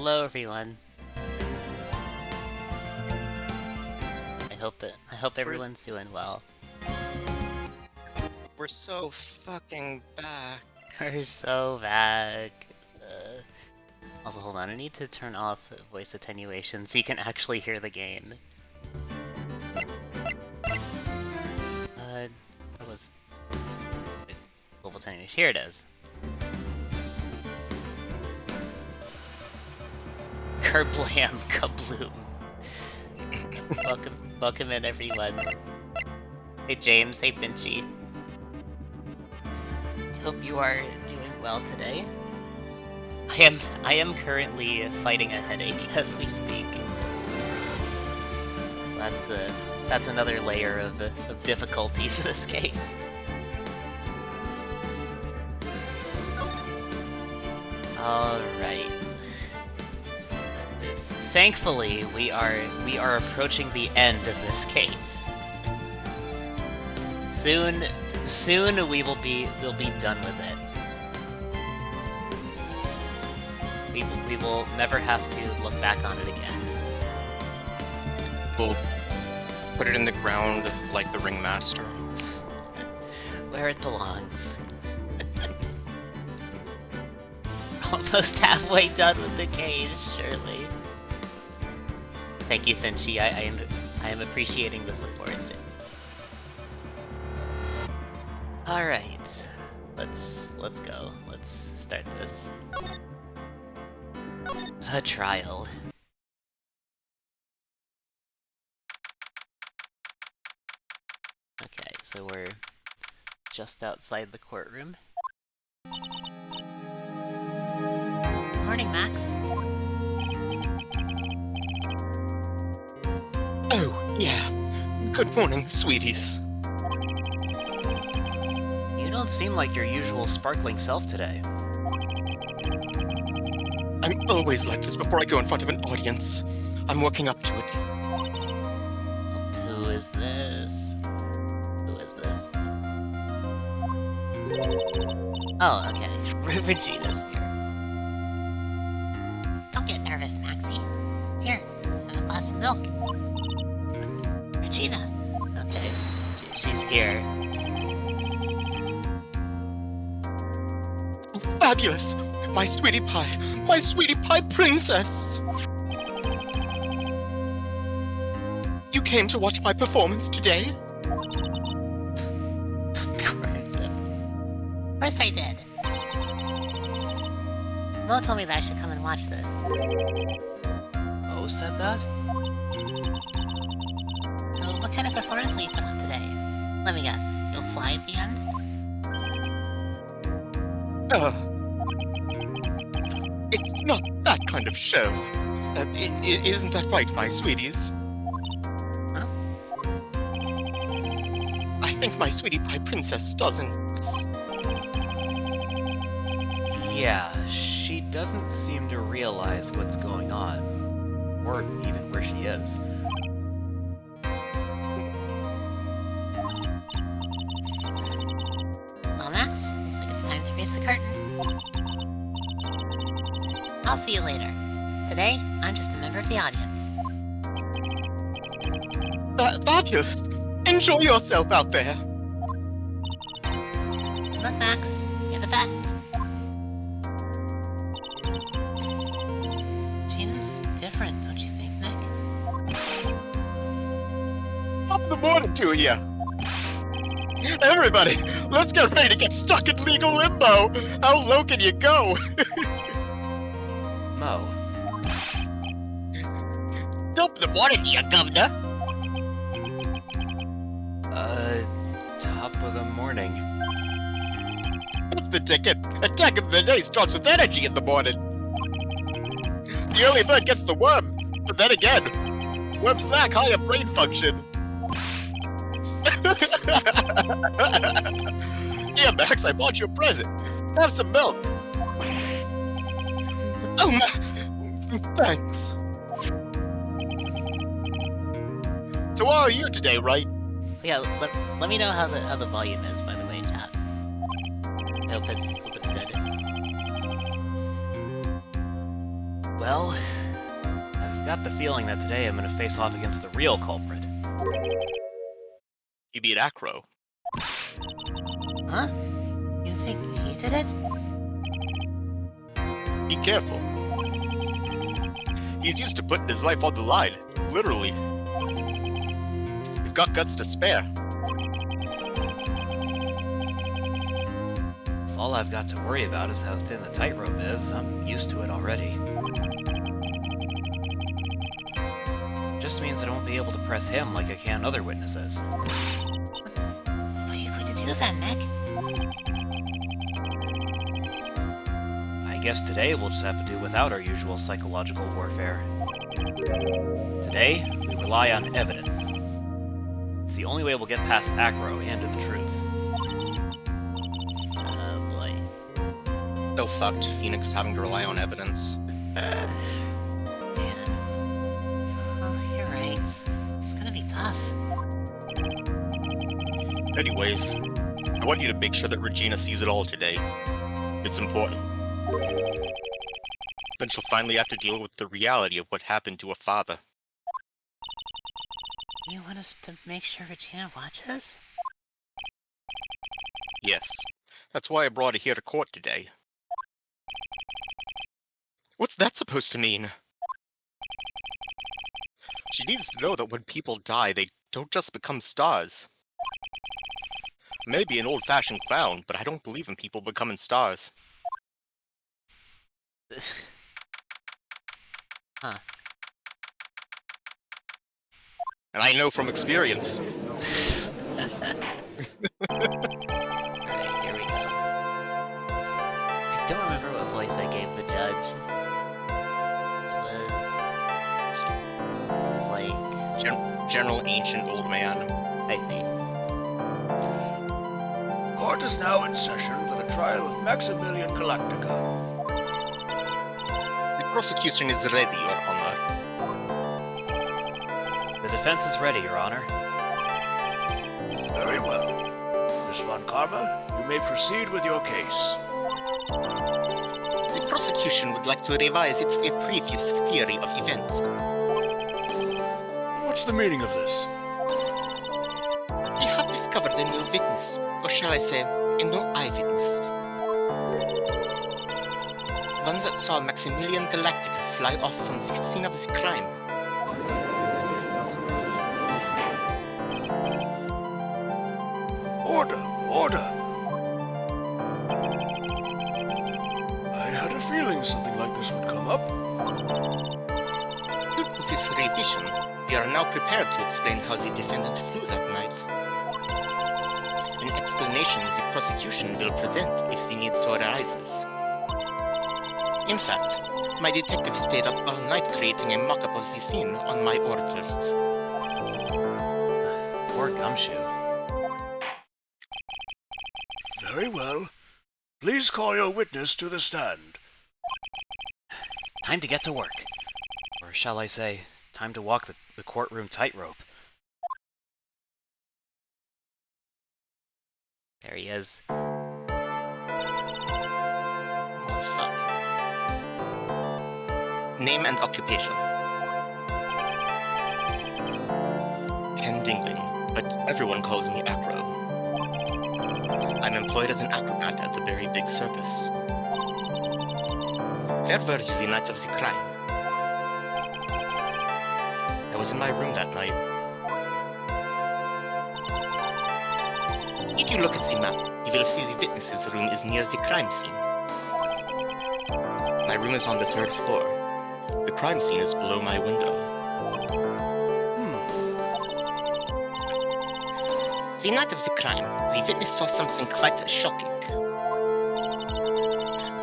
Hello, everyone. I hope everyone's doing well. We're so fucking back. We're so back. Also, hold on. I need to turn off voice attenuation so you can actually hear the game. What was global attenuation? Here it is. Kerblam, kabloom. Welcome in, everyone. Hey James, hey Vinchy. Hope you are doing well today. I am currently fighting a headache as we speak. So that's another layer of difficulty for this case. All right. Thankfully, we are approaching the end of this case. Soon we'll be done with it. We will never have to look back on it again. We'll put it in the ground like the ringmaster. Where it belongs. Almost halfway done with the case, surely. Thank you, Finchy. I am appreciating the support. All right, let's go. Let's start this. The trial. Okay, so we're just outside the courtroom. Good morning, Max. Oh, yeah. Good morning, sweeties. You don't seem like your usual sparkling self today. I'm always like this before I go in front of an audience. I'm working up to it. Who is this? Who is this? Oh, okay. Regina's here. Don't get nervous, Maxie. Here, have a glass of milk. Regina. Okay, she's here. Oh, fabulous! My sweetie pie princess! You came to watch my performance today? Of course I did. Mo told me that I should come and watch this. Mo said that? So, what kind of performance will you put on today? Let me guess, you'll fly at the end? It's not that kind of show. Isn't that right, my sweeties? Huh? I think my sweetie pie princess doesn't... Yeah, she doesn't seem to realize what's going on, or even where she is. Well, Max, looks like it's time to raise the curtain. I'll see you later. Today, I'm just a member of the audience. Fabulous! Enjoy yourself out there! Good luck, Max. You're the best. Gina's different, don't you think, Nick? Top of the morning to you! Everybody, let's get ready to get stuck in legal limbo! How low can you go? Mo, Top of the morning to you, Governor! top of the morning. That's the ticket. Attack of the day starts with energy in the morning. The early bird gets the worm, but then again, worms lack higher brain function. Here, Max, I bought you a present. Have some milk. Oh, thanks. So how are you today, Wright? Yeah, let me know how the volume is, by the way, chat. I hope it's good. Well, I've got the feeling that today I'm gonna face off against the real culprit. You beat Acro. Huh? You think he did it? Be careful. He's used to putting his life on the line, literally. He's got guts to spare. If all I've got to worry about is how thin the tightrope is, I'm used to it already. Just means I don't be able to press him like I can other witnesses. What are you going to do then, Nick? I guess today we'll just have to do without our usual psychological warfare. Today, we rely on evidence. It's the only way we'll get past Acro and to the truth. Oh boy. So fucked, Phoenix having to rely on evidence. Man. Oh, you're right. It's gonna be tough. Anyways, I want you to make sure that Regina sees it all today. It's important. Then she'll finally have to deal with the reality of what happened to a father. You want us to make sure Regina watches? Yes, that's why I brought her here to court today. What's that supposed to mean? She needs to know that when people die, they don't just become stars. Maybe an old-fashioned clown, but I don't believe in people becoming stars. Huh. And I know from experience. Alright, here we go. I don't remember what voice I gave the judge. It was like... General Ancient Old Man. I see. Court is now in session for the trial of Maximilian Galactica. The prosecution is ready, Your Honor. The defense is ready, Your Honor. Very well. Miss Von Karma, you may proceed with your case. The prosecution would like to revise its previous theory of events. What's the meaning of this? We have discovered a new witness, or shall I say, a new eyewitness. One that saw Maximilian Galactica fly off from the scene of the crime. Order! Order! I had a feeling something like this would come up. Due to this revision, we are now prepared to explain how the defendant flew that night. An explanation the prosecution will present if the need so arises. In fact, my detective stayed up all night creating a mock-up of the scene on my orders. Poor Gumshoe. Very well. Please call your witness to the stand. Time to get to work. Or shall I say, time to walk the courtroom tightrope. There he is. Oh, fuck. Name and occupation. Ken Dingling, but everyone calls me Acro. I'm employed as an acrobat at the Very Big Circus. Where were you the night of the crime? I was in my room that night. If you look at the map, you will see the witness's room is near the crime scene. My room is on the 3rd floor. The crime scene is below my window. The night of the crime, the witness saw something quite shocking.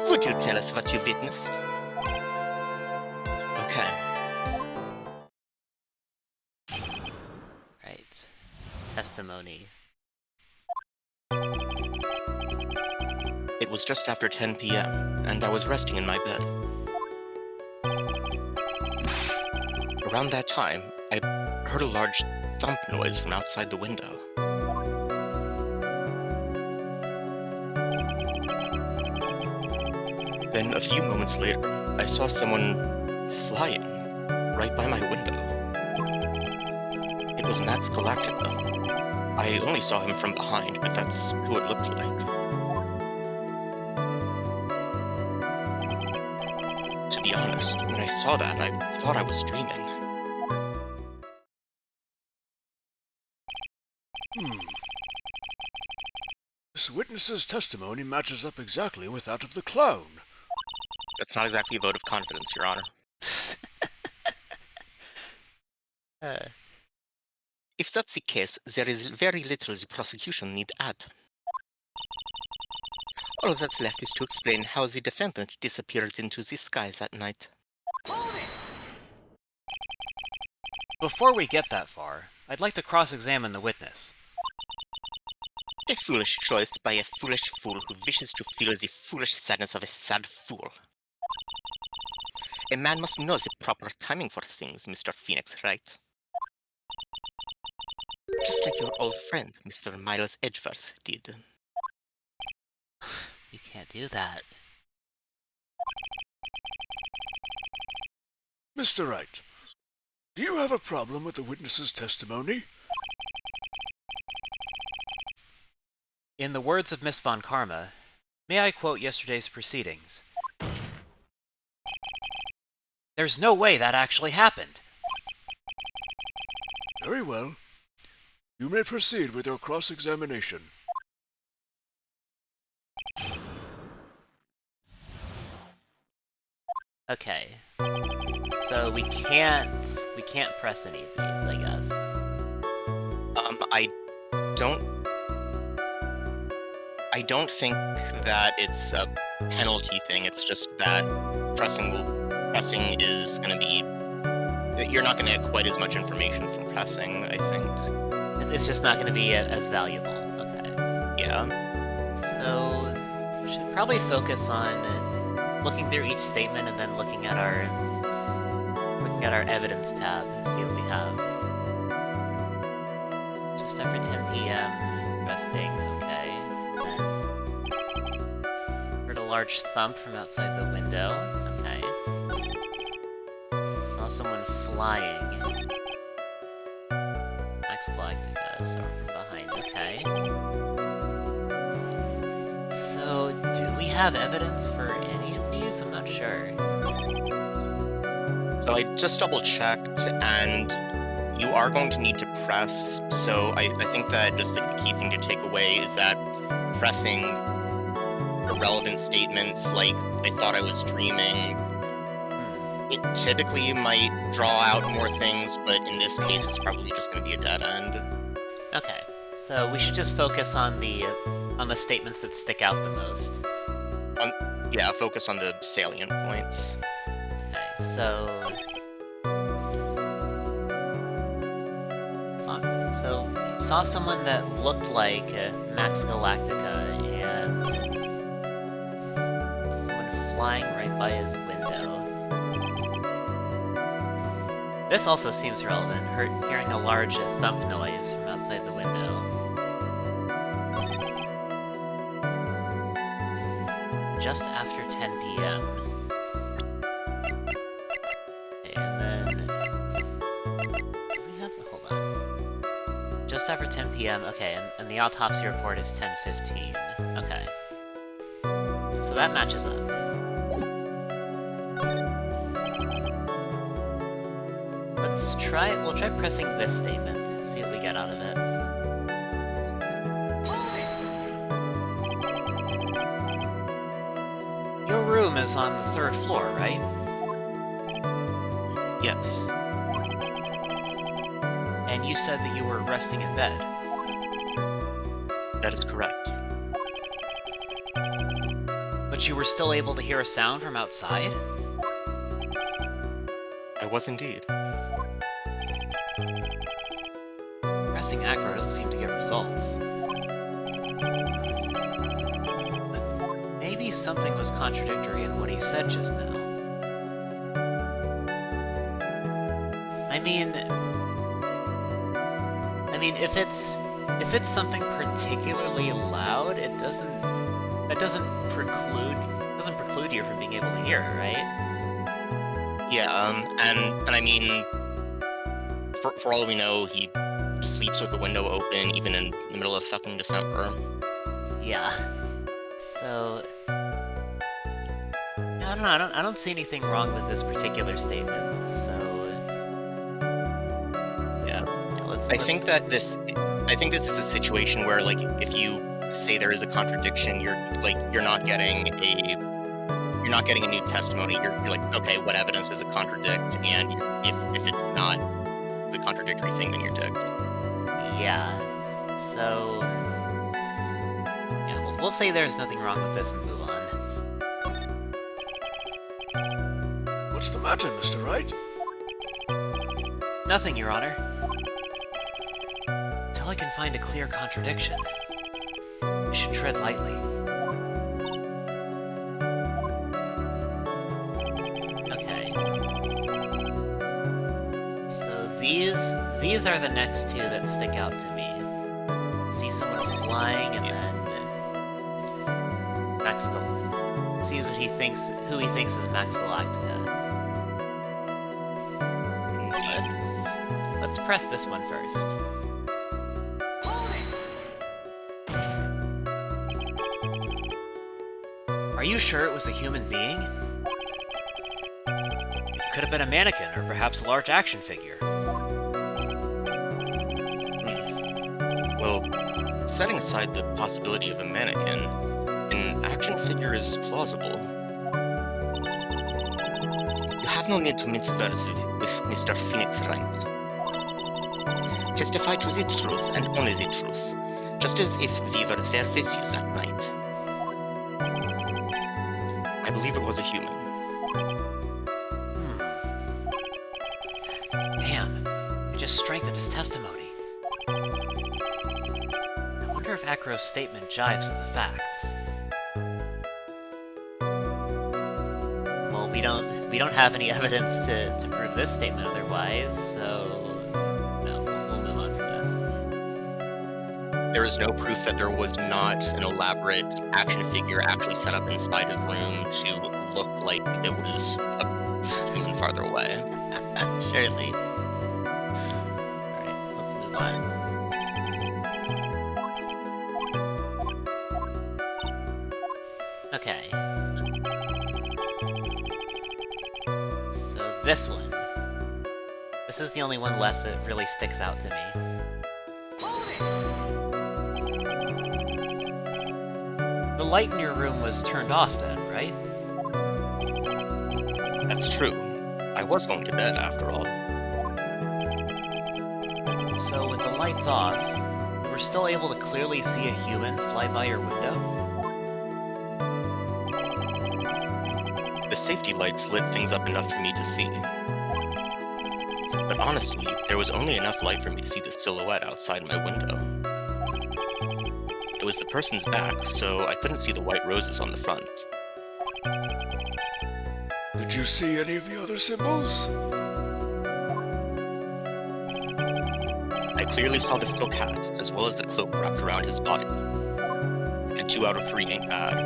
Would you tell us what you witnessed? Okay. Right. Testimony. It was just after 10 p.m., and I was resting in my bed. Around that time, I heard a large thump noise from outside the window. Then, a few moments later, I saw someone Flying, right by my window. It was Max Galactica. I only saw him from behind, but that's who it looked like. To be honest, when I saw that, I thought I was dreaming. This witness's testimony matches up exactly with that of the clown. That's not exactly a vote of confidence, Your Honor. If that's the case, there is very little the prosecution need add. All that's left is to explain how the defendant disappeared into the sky that night. Before we get that far, I'd like to cross-examine the witness. A foolish choice by a foolish fool who wishes to feel the foolish sadness of a sad fool. A man must know the proper timing for things, Mr. Phoenix, right? Just like your old friend, Mr. Miles Edgeworth, did. You can't do that. Mr. Wright, do you have a problem with the witness's testimony? In the words of Miss Von Karma, may I quote yesterday's proceedings? There's no way that actually happened. Very well. You may proceed with your cross-examination. Okay. So we can't press any of these, I guess. I don't think that it's a penalty thing. It's just that pressing is going to be... You're not going to get quite as much information from pressing, I think. It's just not going to be as valuable. Okay. Yeah. So we should probably focus on looking through each statement and then looking at our evidence tab, see what we have. Just after 10 p.m. resting. Okay. Then heard a large thump from outside the window. Okay. Saw someone flying. Max Galactica, so from behind. Okay. So, do we have evidence for any of these? I'm not sure. So I just double-checked, and you are going to need to press, so I think that just like the key thing to take away is that pressing irrelevant statements like, I thought I was dreaming, it typically might draw out more things, but in this case it's probably just going to be a dead end. Okay, so we should just focus on the statements that stick out the most. Yeah, focus on the salient points. Okay, so saw someone that looked like Max Galactica and someone flying right by his window. This also seems relevant, hearing a large thump noise from outside the window. Just after 10 p.m. Okay, and then... we have... hold on. Just after 10 p.m., okay, and the autopsy report is 10:15. Okay. So that matches up. We'll try pressing this statement, see what we get out of it. Your room is on the 3rd floor, right? Yes. And you said that you were resting in bed. That is correct. But you were still able to hear a sound from outside? I was indeed. Pressing acro doesn't seem to get results. But maybe something was contradictory in what he said just now. I mean, if it's something particularly loud, that doesn't preclude you from being able to hear it, right? Yeah, and I mean, for all we know, he sleeps with the window open even in the middle of fucking December. Yeah. So I don't know. I don't see anything wrong with this particular statement. So Yeah. let's. I think this is a situation where, like, if you say there is a contradiction, you're not getting a new testimony. You're like, okay, what evidence does it contradict? And if it's not the contradictory thing, then you're dicked. Yeah. So yeah, we'll say there's nothing wrong with this and move on. What's the matter, Mr. Wright? Nothing, Your Honor. Until I can find a clear contradiction, I should tread lightly. Okay. So these are the next two that stick out to me. See someone flying and then Max sees who he thinks is Max Galactica. Let's press this one first. Are you sure it was a human being? It could have been a mannequin, or perhaps a large action figure. Well, setting aside the possibility of a mannequin, an action figure is plausible. You have no need to mince words with Mr. Phoenix Wright. Testify to the truth and only the truth, just as if we were there with you that night. I believe it was a human. Damn, I just strengthened his testimony. I wonder if Acro's statement jives with the facts. Well, we don't have any evidence to prove this statement otherwise, so no, we'll move on from this. There is no proof that there was not an elaborate action figure actually set up inside his room to look like it was a human farther away. Surely. Alright, let's move on. Okay. So this one. This is the only one left that really sticks out to me. The light in your room was turned off then, right? That's true. I was going to bed after all. So with the lights off, you were still able to clearly see a human fly by your window? The safety lights lit things up enough for me to see. But honestly, there was only enough light for me to see the silhouette outside my window. It was the person's back, so I couldn't see the white roses on the front. Did you see any of the other symbols? I clearly saw the still cat, as well as the cloak wrapped around his body. And 2 out of 3 ain't bad.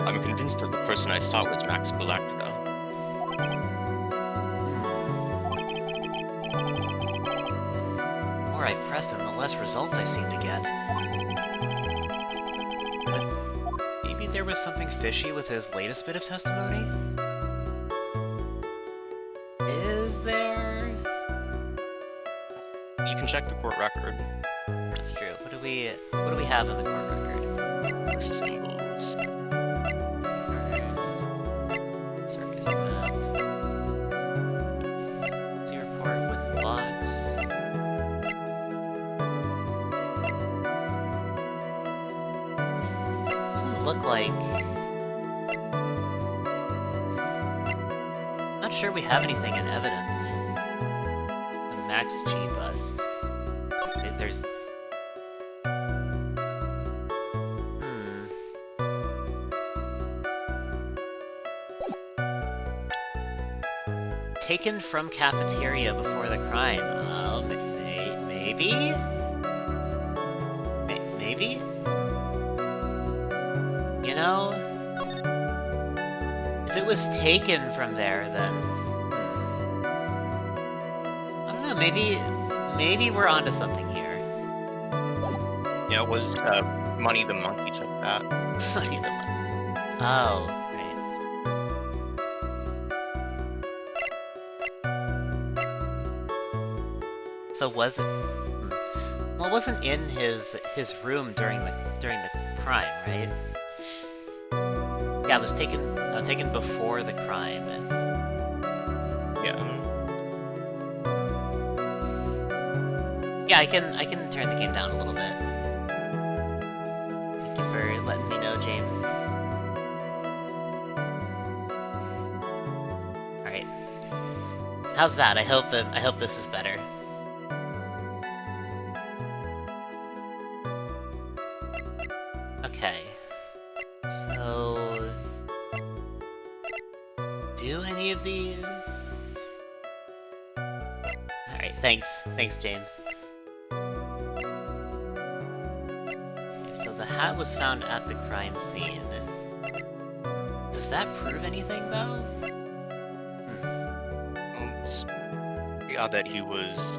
I'm convinced that the person I saw was Max Galactica. The more I press them, the less results I seem to get. But maybe there was something fishy with his latest bit of testimony? Is there? You can check the court record. That's true. What do we have in the court record? Symbols. Circus map. See report, wooden box. Doesn't look like. Not sure we have anything in evidence. The Max G bust. There's. Taken from cafeteria before the crime. Maybe? Maybe? You know, if it was taken from there, then... I don't know, maybe we're onto something here. Yeah, it was Money the Monkey took that. Money the money. Oh, right. So was it? Well, it wasn't in his room during the crime, right? Yeah, it was taken before the crime. Yeah. Yeah, I can turn the game down a little bit. Thank you for letting me know, James. All right. How's that? I hope this is better. Okay. So, do any of these? All right. Thanks, James. So the hat was found at the crime scene. Does that prove anything, though? It's pretty odd that he was,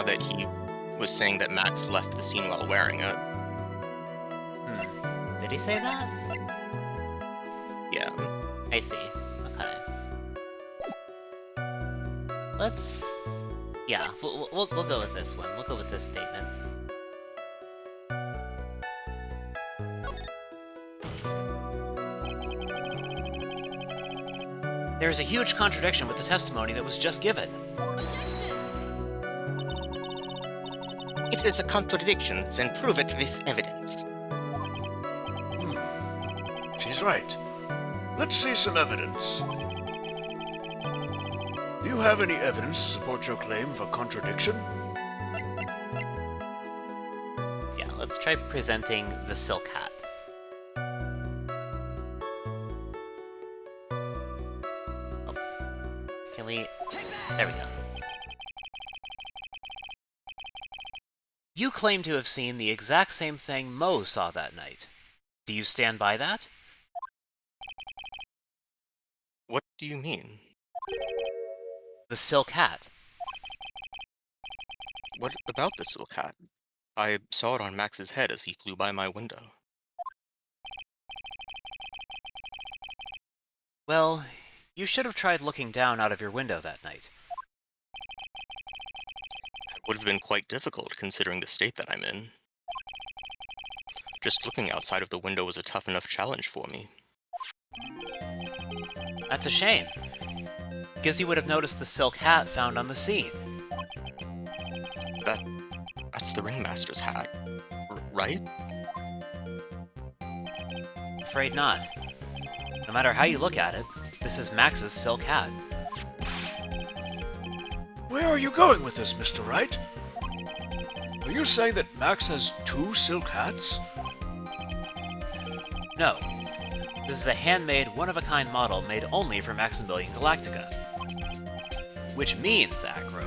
that he was saying that Max left the scene while wearing it. Did he say that? Yeah. I see. Okay. Let's... Yeah, we'll go with this one. We'll go with this statement. There is a huge contradiction with the testimony that was just given. If there's a contradiction, then prove it with evidence. She's right. Let's see some evidence. Do you have any evidence to support your claim of a contradiction? Yeah, let's try presenting the silk hat. Oh. Can we... There we go. You claim to have seen the exact same thing Mo saw that night. Do you stand by that? What do you mean? The silk hat. What about the silk hat? I saw it on Max's head as he flew by my window. Well, you should have tried looking down out of your window that night. It would have been quite difficult considering the state that I'm in. Just looking outside of the window was a tough enough challenge for me. That's a shame, because you would have noticed the silk hat found on the scene. That's the ringmaster's hat, right? Afraid not. No matter how you look at it, this is Max's silk hat. Where are you going with this, Mr. Wright? Are you saying that Max has 2 silk hats? No. This is a handmade, one-of-a-kind model made only for Maximilian Galactica. Which means, Acro,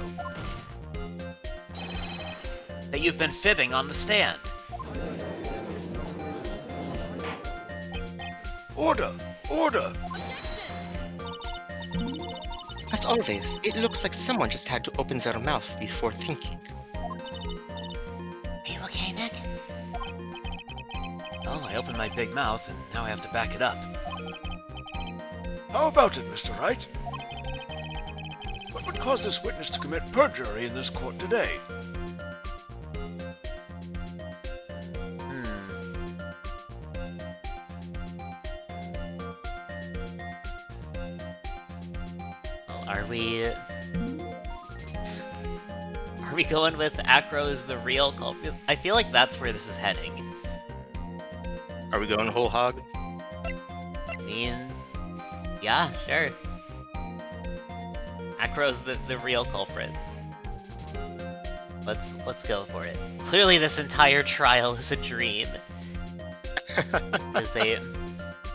that you've been fibbing on the stand. Order! Order! As always, it looks like someone just had to open their mouth before thinking. Are you okay, Nick? Well, I opened my big mouth, and now I have to back it up. How about it, Mr. Wright? What would cause this witness to commit perjury in this court today? Well, are we going with Acro as the real culprit? I feel like that's where this is heading. Are we going whole hog? I mean, yeah, sure. Acro's the real culprit. Let's go for it. Clearly, this entire trial is a dream.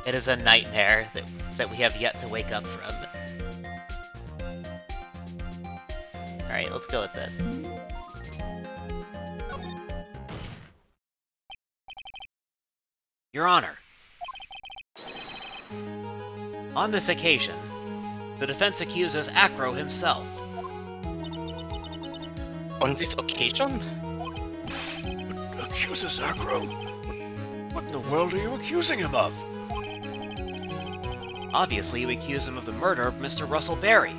It is a nightmare that we have yet to wake up from. Alright, let's go with this. Your Honor, on this occasion, the defense accuses Acro himself. On this occasion? Accuses Acro? What in the world are you accusing him of? Obviously, you accuse him of the murder of Mr. Russell Berry.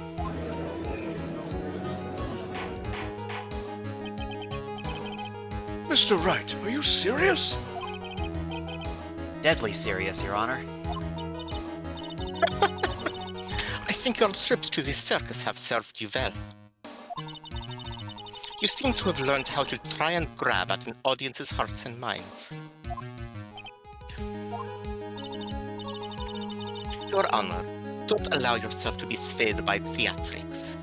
Mr. Wright, are you serious? Deadly serious, Your Honor. I think your trips to the circus have served you well. You seem to have learned how to try and grab at an audience's hearts and minds. Your Honor, don't allow yourself to be swayed by theatrics.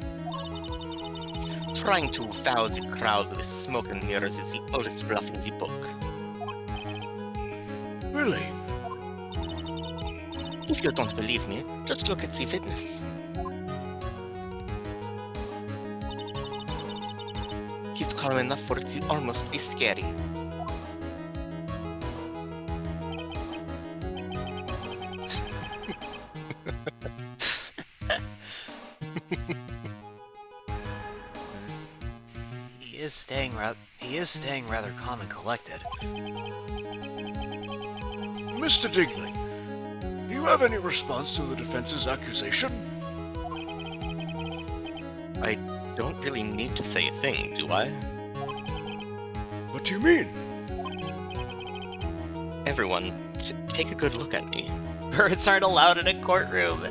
Trying to wow the crowd with smoke and mirrors is the oldest bluff in the book. Really? If you don't believe me, just look at the witness. He's calm enough for it to almost be scary. He is staying rather calm and collected. Mr. Dingley, do you have any response to the defense's accusation? I don't really need to say a thing, do I? What do you mean? Everyone, take a good look at me. Birds aren't allowed in a courtroom.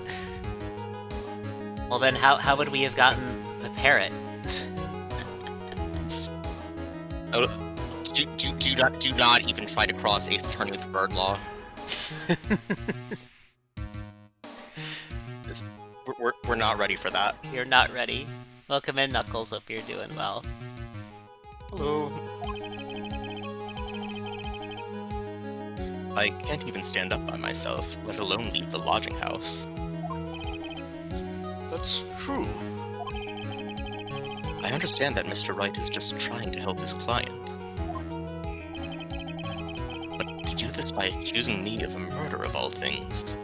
Well then, how would we have gotten the parrot? Oh, do not even try to cross Ace Attorney with bird law. We're not ready for that. You're not ready. Welcome in, Knuckles. Hope you're doing well. Hello. I can't even stand up by myself, let alone leave the lodging house. That's true. I understand that Mr. Wright is just trying to help his client. But to do this by accusing me of a murder of all things...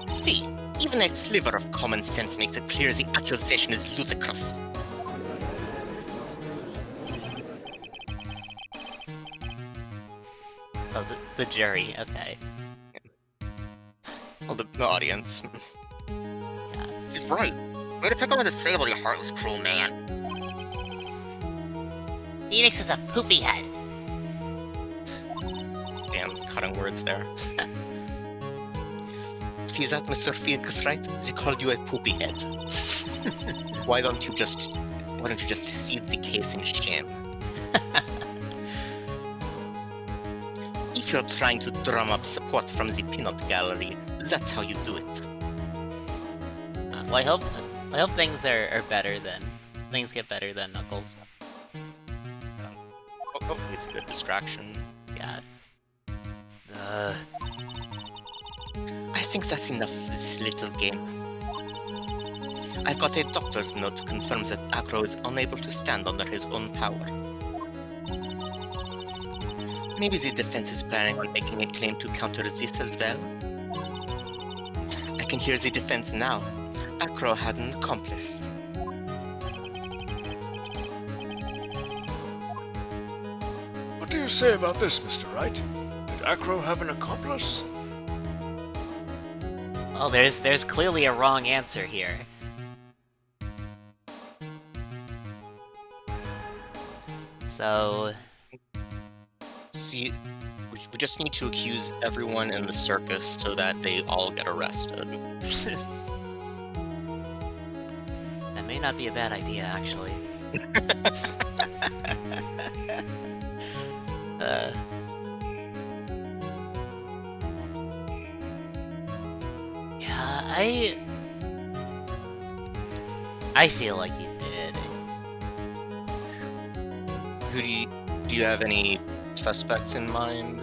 See, even a sliver of common sense makes it clear the accusation is ludicrous. Oh, the jury. Okay. Well, the audience. Yeah. He's right. Way to pick on a disabled, you heartless, cruel man. Phoenix is a poofy head. Damn, cutting words there. See that, Mr. Phoenix, right? They called you a poopy head. Why don't you just cede the case in shame? If you're trying to drum up support from the peanut gallery, that's how you do it. Well, I hope things are better than things get better than Knuckles. Hopefully it's a good distraction. Yeah. I think that's enough for this little game. I've got a doctor's note to confirm that Acro is unable to stand under his own power. Maybe the defense is planning on making a claim to counter this as well? I can hear the defense now. Acro had an accomplice. What do you say about this, Mr. Wright? Did Acro have an accomplice? Well, there's clearly a wrong answer here. So, See, we just need to accuse everyone in the circus so that they all get arrested. that may not be a bad idea, actually. Yeah, I feel like you did. Do you have any suspects in mind?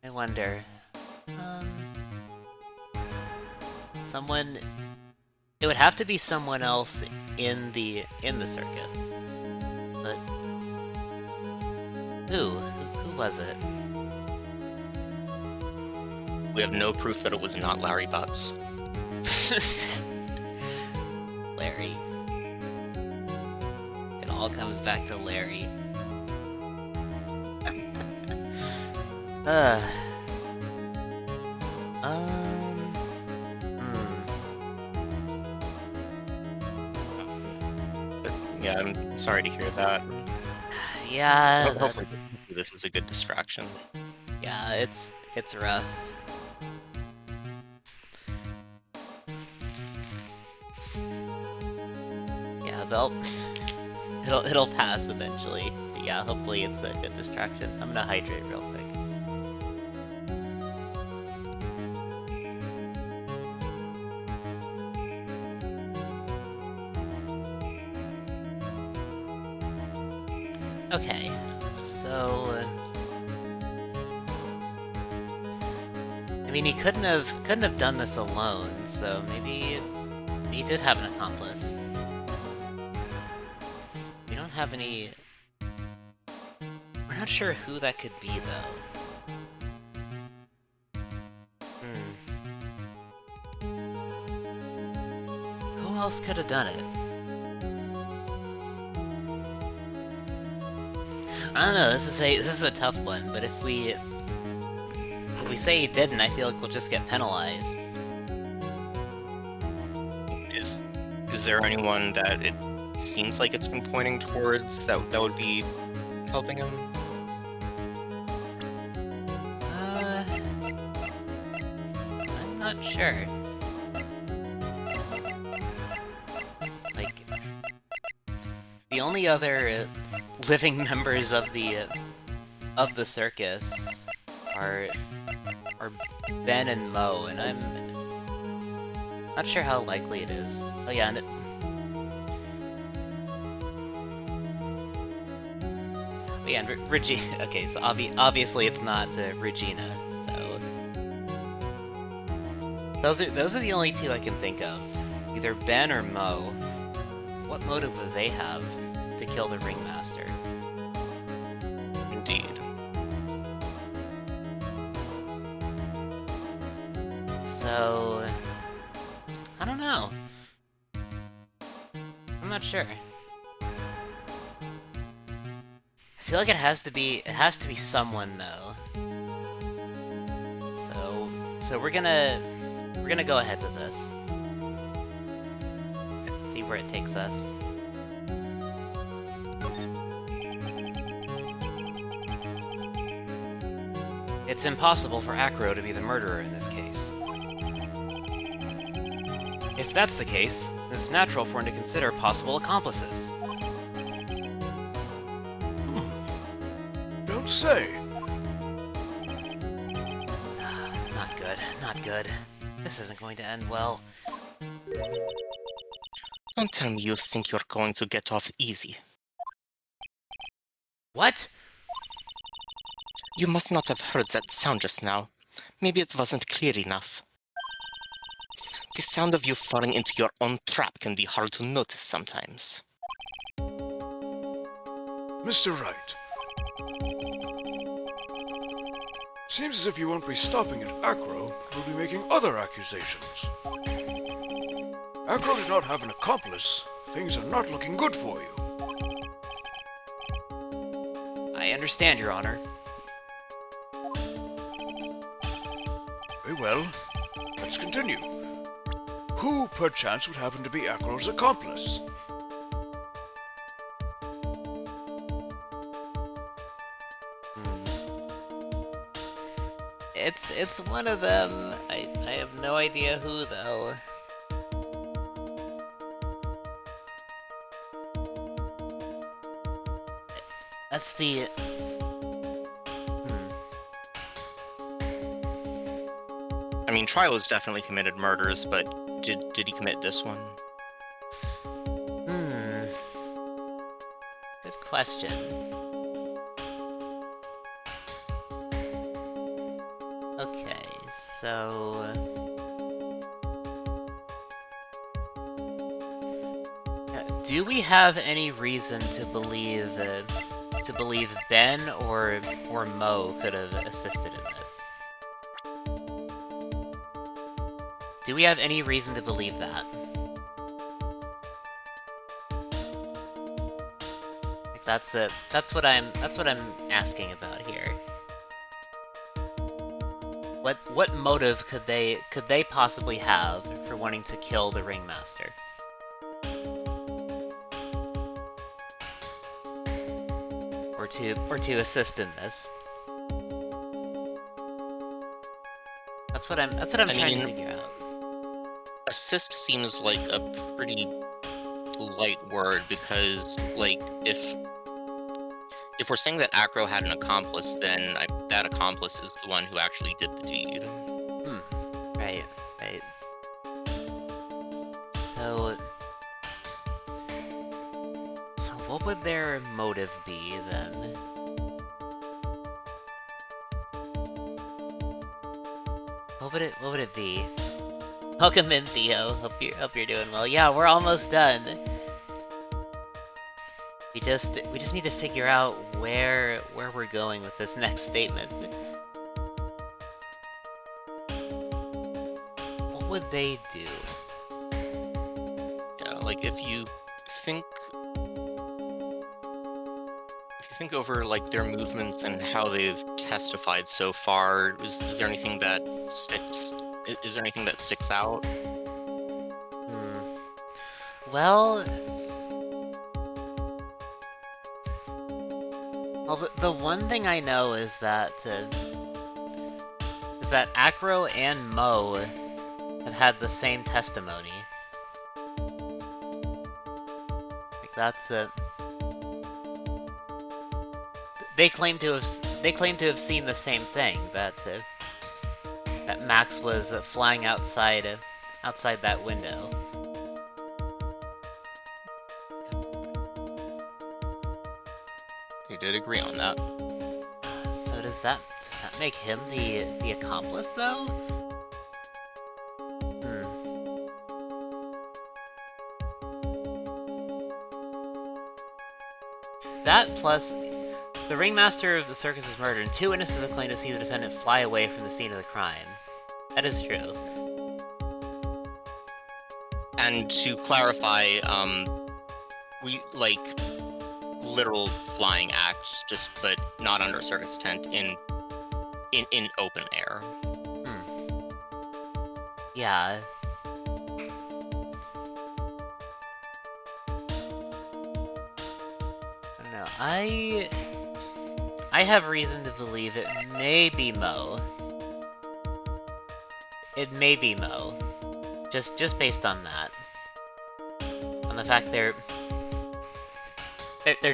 I wonder. Someone. It would have to be someone else in the circus. But who was it? We have no proof that it was not Larry Butts. Larry. It all comes back to Larry. Hmm. Yeah, I'm sorry to hear that. Yeah, Hopefully that's, this is a good distraction. yeah, it's rough. Yeah, it'll pass eventually. But yeah, hopefully it's a good distraction. I'm gonna hydrate real quick. Okay, so I mean, he couldn't have done this alone, so maybe he did have an accomplice. We don't have any. We're not sure who that could be, though. Who else could have done it? I don't know. This is a tough one, but if we say he didn't, I feel like we'll just get penalized. Is there anyone that it seems like it's been pointing towards that would be helping him? I'm not sure. Like, the only other living members of the circus are Ben and Mo, and I'm not sure how likely it is. Oh yeah, and Regina. Okay, so obviously it's not Regina. So those are the only two I can think of. Either Ben or Mo. What motive would they have to kill the ringmaster? Indeed. So I don't know. I'm not sure. I feel like it has to be someone though. So we're gonna go ahead with this. See where it takes us. It's impossible for Acro to be the murderer in this case. If that's the case, then it's natural for him to consider possible accomplices. Don't say. Not good, not good. This isn't going to end well. Don't tell me you think you're going to get off easy. What? You must not have heard that sound just now. Maybe it wasn't clear enough. The sound of you falling into your own trap can be hard to notice sometimes. Mr. Wright. Seems as if you won't be stopping at Acro, you'll be making other accusations. Acro did not have an accomplice. Things are not looking good for you. I understand, Your Honor. Very well. Let's continue. Who, perchance, would happen to be Acro's accomplice? It's one of them. I have no idea who though. That's the. I mean, Trilogy definitely committed murders, but did he commit this one? Good question. Okay, so Do we have any reason to believe Ben or Mo could have assisted in this? Do we have any reason to believe that? Like, that's what I'm asking about here. What motive could they possibly have for wanting to kill the Ringmaster? Or to assist in this? That's what I'm trying to figure out. Assist seems like a pretty light word, because, like, if we're saying that Acro had an accomplice, then that accomplice is the one who actually did the deed. Right. So what would their motive be then? What would it be? Welcome in, Theo. Hope you're doing well. Yeah, we're almost done. We just need to figure out where we're going with this next statement. What would they do? Yeah, like if you think over like their movements and how they've testified so far, is there anything that sticks? Is there anything that sticks out? Well, the one thing I know is that Acro and Mo have had the same testimony. Like that's it. They claim to have seen the same thing, that Max was flying outside that window. They did agree on that. So does that make him the accomplice though? That plus the ringmaster of the circus is murdered, and 2 witnesses have claimed to see the defendant fly away from the scene of the crime. That is true. And to clarify, we like literal flying acts, but not under a circus tent, in open air. Yeah. I don't know. I have reason to believe it may be Mo. It may be Mo. Just based on that. On the fact their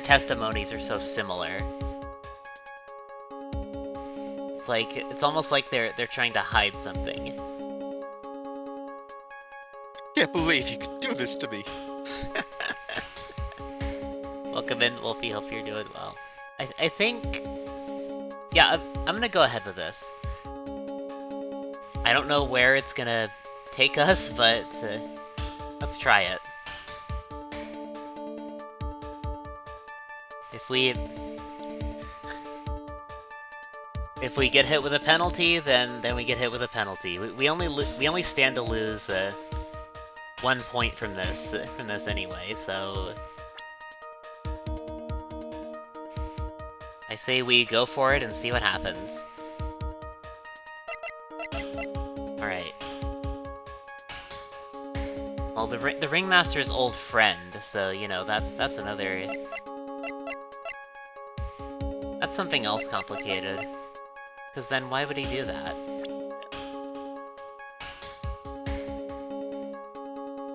testimonies are so similar. It's almost like they're trying to hide something. Can't believe you could do this to me. Welcome in, Wolfie. Hope you're doing well. I think... Yeah, I'm gonna go ahead with this. I don't know where it's gonna take us, but let's try it. If we get hit with a penalty, then we get hit with a penalty. We only stand to lose 1 point from this anyway, so I say we go for it and see what happens. Alright. Well, the ringmaster's old friend, so, you know, that's another... That's something else complicated. Because then why would he do that?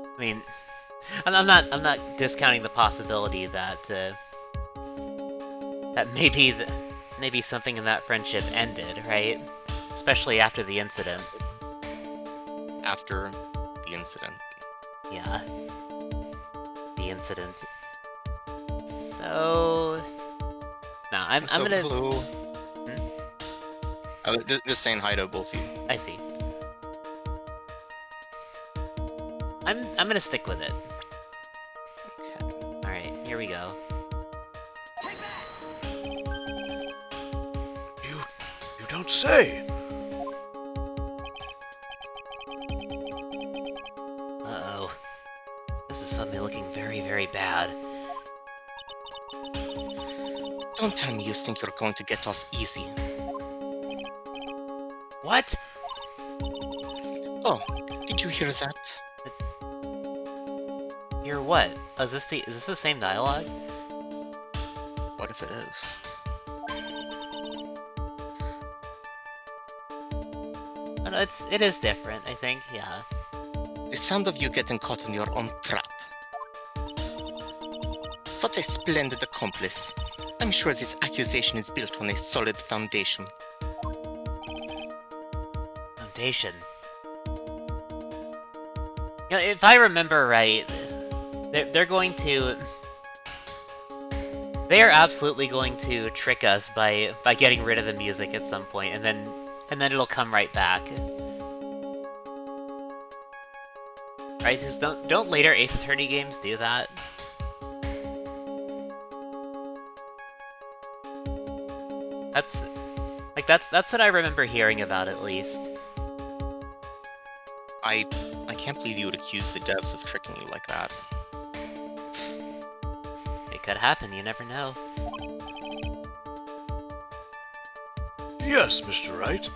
I mean, I'm not discounting the possibility that that maybe something in that friendship ended, right? Especially after the incident. After the incident. Yeah. The incident. So... No, I'm gonna... Hello. I was just saying hi to both of you. I see. I'm gonna stick with it. Alright, here we go. You don't say. Uh-oh. This is suddenly looking very, very bad. Don't tell me you think you're going to get off easy. What? Oh, did you hear that? Hear what? Oh, is this the same dialogue? What if it is? Oh, no, it is different, I think, yeah. The sound of you getting caught in your own trap. What a splendid accomplice. I'm sure this accusation is built on a solid foundation. Foundation. You know, if I remember right, they're going to... They are absolutely going to trick us by getting rid of the music at some point, and then it'll come right back. Right? Just don't later Ace Attorney games do that? That's what I remember hearing about, at least. I can't believe you would accuse the devs of tricking you like that. It could happen, you never know. Yes, Mr. Wright.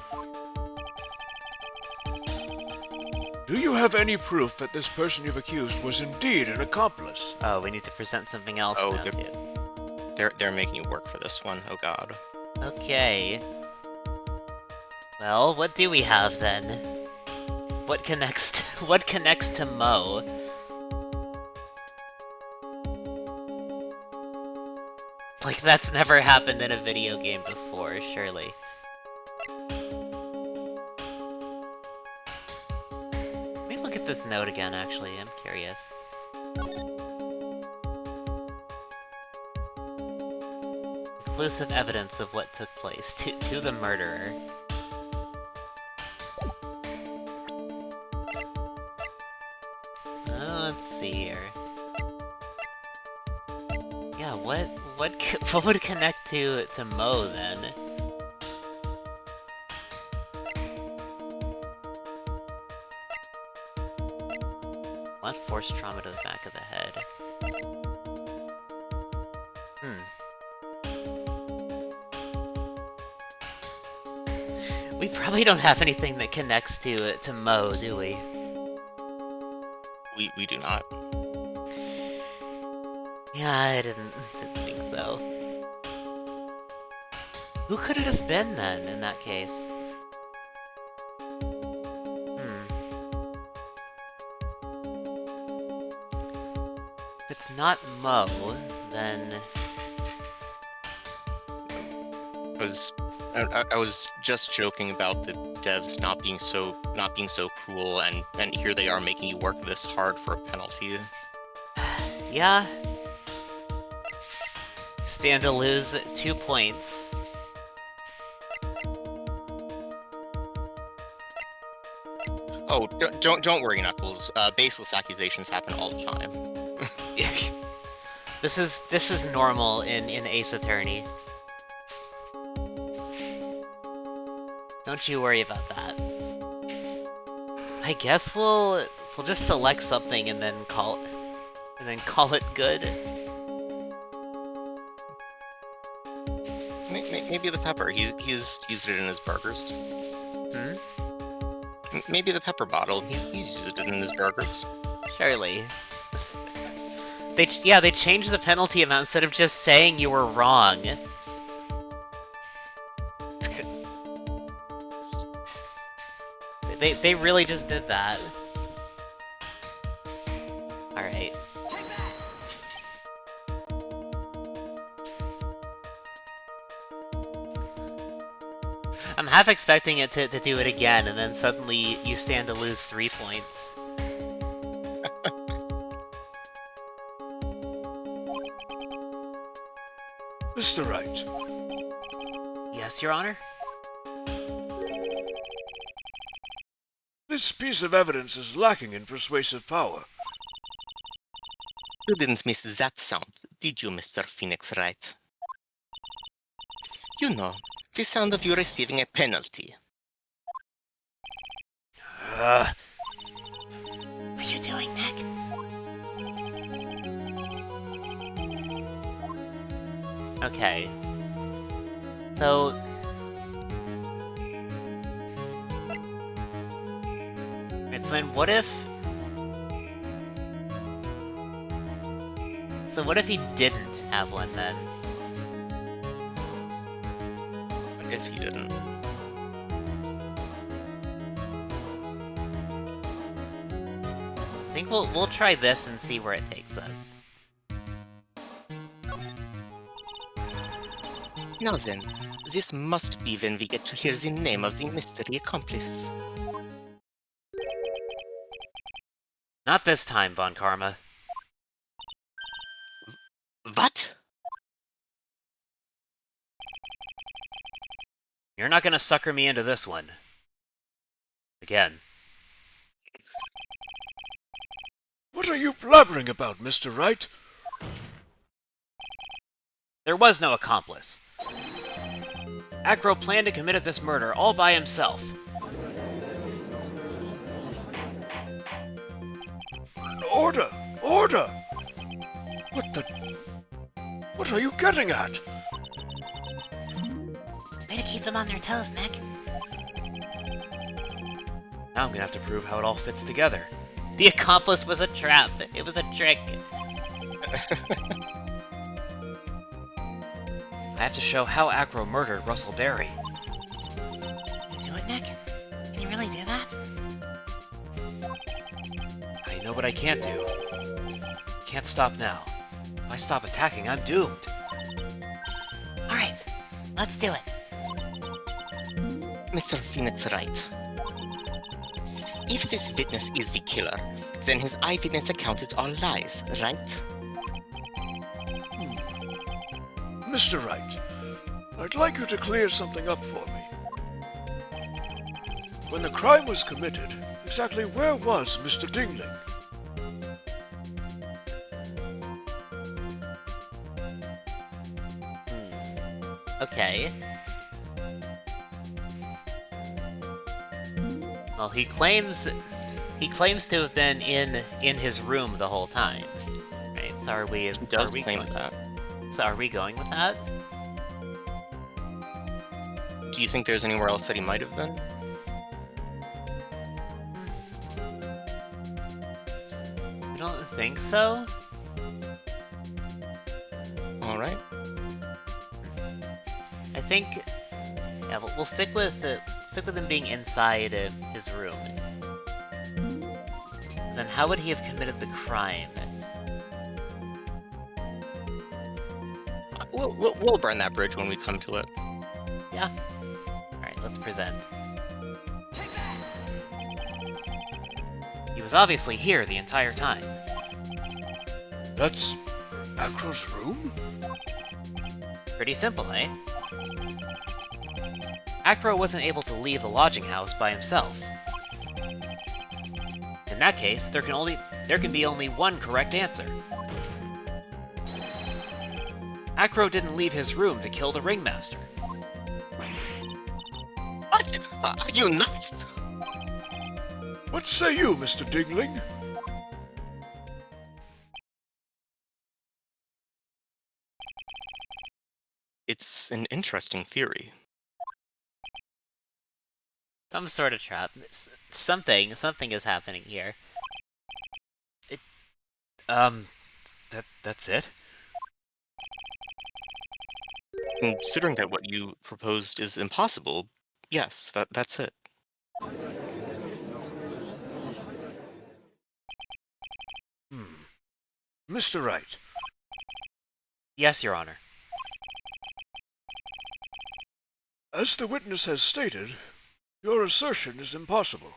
Do you have any proof that this person you've accused was indeed an accomplice? Oh, we need to present something else Oh, now, too. They're making you work for this one. Oh god. Okay. Well, what do we have then? What connects to Mo? Like, that's never happened in a video game before, surely. Let me look at this note again, actually. I'm curious. Conclusive evidence of what took place to the murderer. Let's see here. Yeah, what would connect to Mo then? What force trauma to the back of the head? We probably don't have anything that connects to Mo, do we? We do not. Yeah, I didn't think so. Who could it have been then, in that case? If it's not Mo, then... I was just joking about the devs not being so cruel, and here they are making you work this hard for a penalty. Yeah. Stand to lose 2 points. Oh, don't worry, Knuckles. Baseless accusations happen all the time. This is normal in Ace Attorney. Don't you worry about that. I guess we'll just select something and then call it good. Maybe the pepper. He's used it in his burgers. Maybe the pepper bottle. He's used it in his burgers. Surely. They changed the penalty amount instead of just saying you were wrong. They really just did that. Alright. I'm half expecting it to do it again, and then suddenly you stand to lose 3 points. Mr. Wright. Yes, Your Honor? This piece of evidence is lacking in persuasive power. You didn't miss that sound, did you, Mr. Phoenix Wright? You know, the sound of you receiving a penalty. What are you doing, Nick? Okay. So... Right, so then what if... So what if he didn't have one then? What if he didn't? I think we'll try this and see where it takes us. Now then, this must be when we get to hear the name of the mystery accomplice. Not this time, Von Karma. What? You're not gonna sucker me into this one. Again. What are you blabbering about, Mr. Wright? There was no accomplice. Acro planned and committed this murder all by himself. Order! Order! What are you getting at? Way to keep them on their toes, Nick. Now I'm gonna have to prove how it all fits together. The accomplice was a trap. It was a trick. I have to show how Acro murdered Russell Berry. You do it, Nick? Can you really do that? I know what I can't do. Can't stop now. If I stop attacking, I'm doomed. Alright, let's do it. Mr. Phoenix Wright. If this witness is the killer, then his eyewitness account is all lies, right? Mr. Wright, I'd like you to clear something up for me. When the crime was committed, exactly where was Mr. Dingling? Okay. Well, he claims to have been in his room the whole time. Right? So He does claim going, that. So are we going with that? Do you think there's anywhere else that he might have been? I don't think so. Alright. I think, yeah, we'll stick with him being inside his room. Then how would he have committed the crime? We'll burn that bridge when we come to it. Yeah. All right, let's present. He was obviously here the entire time. That's Acro's room? Pretty simple, eh? Acro wasn't able to leave the lodging house by himself. In that case, there can be only one correct answer. Acro didn't leave his room to kill the ringmaster. What? Are you nuts? What say you, Mr. Dingling? It's an interesting theory. Some sort of trap. Something is happening here. That's it? Considering that what you proposed is impossible, yes, that's it. Mr. Wright, Yes, Your Honor. as the witness has stated, your assertion is impossible.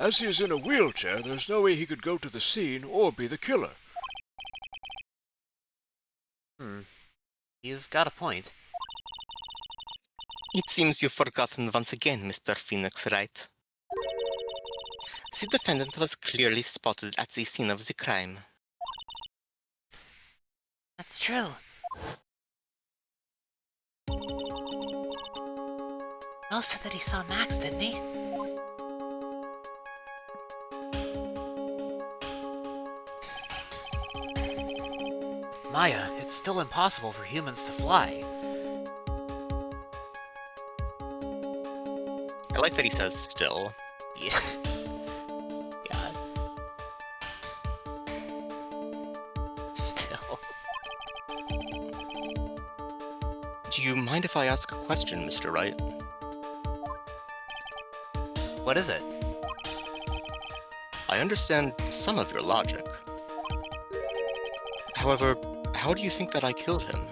As he is in a wheelchair, there's no way he could go to the scene or be the killer. You've got a point. It seems you've forgotten once again, Mr. Phoenix Wright. The defendant was clearly spotted at the scene of the crime. It's true. Mo said that he saw Max, didn't he? Maya, it's still impossible for humans to fly. I like that he says still. Yeah. God. Still. Do you mind if I ask a question, Mr. Wright? What is it? I understand some of your logic. However, how do you think that I killed him?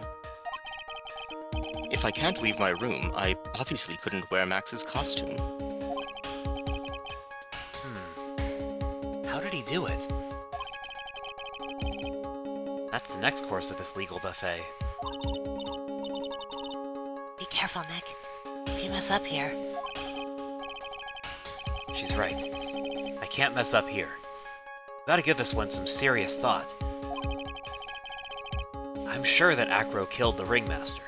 If I can't leave my room, I obviously couldn't wear Max's costume. How did he do it? That's the next course of this legal buffet. Be careful, Nick. If you mess up here. She's right. I can't mess up here. Gotta give this one some serious thought. I'm sure that Acro killed the Ringmaster.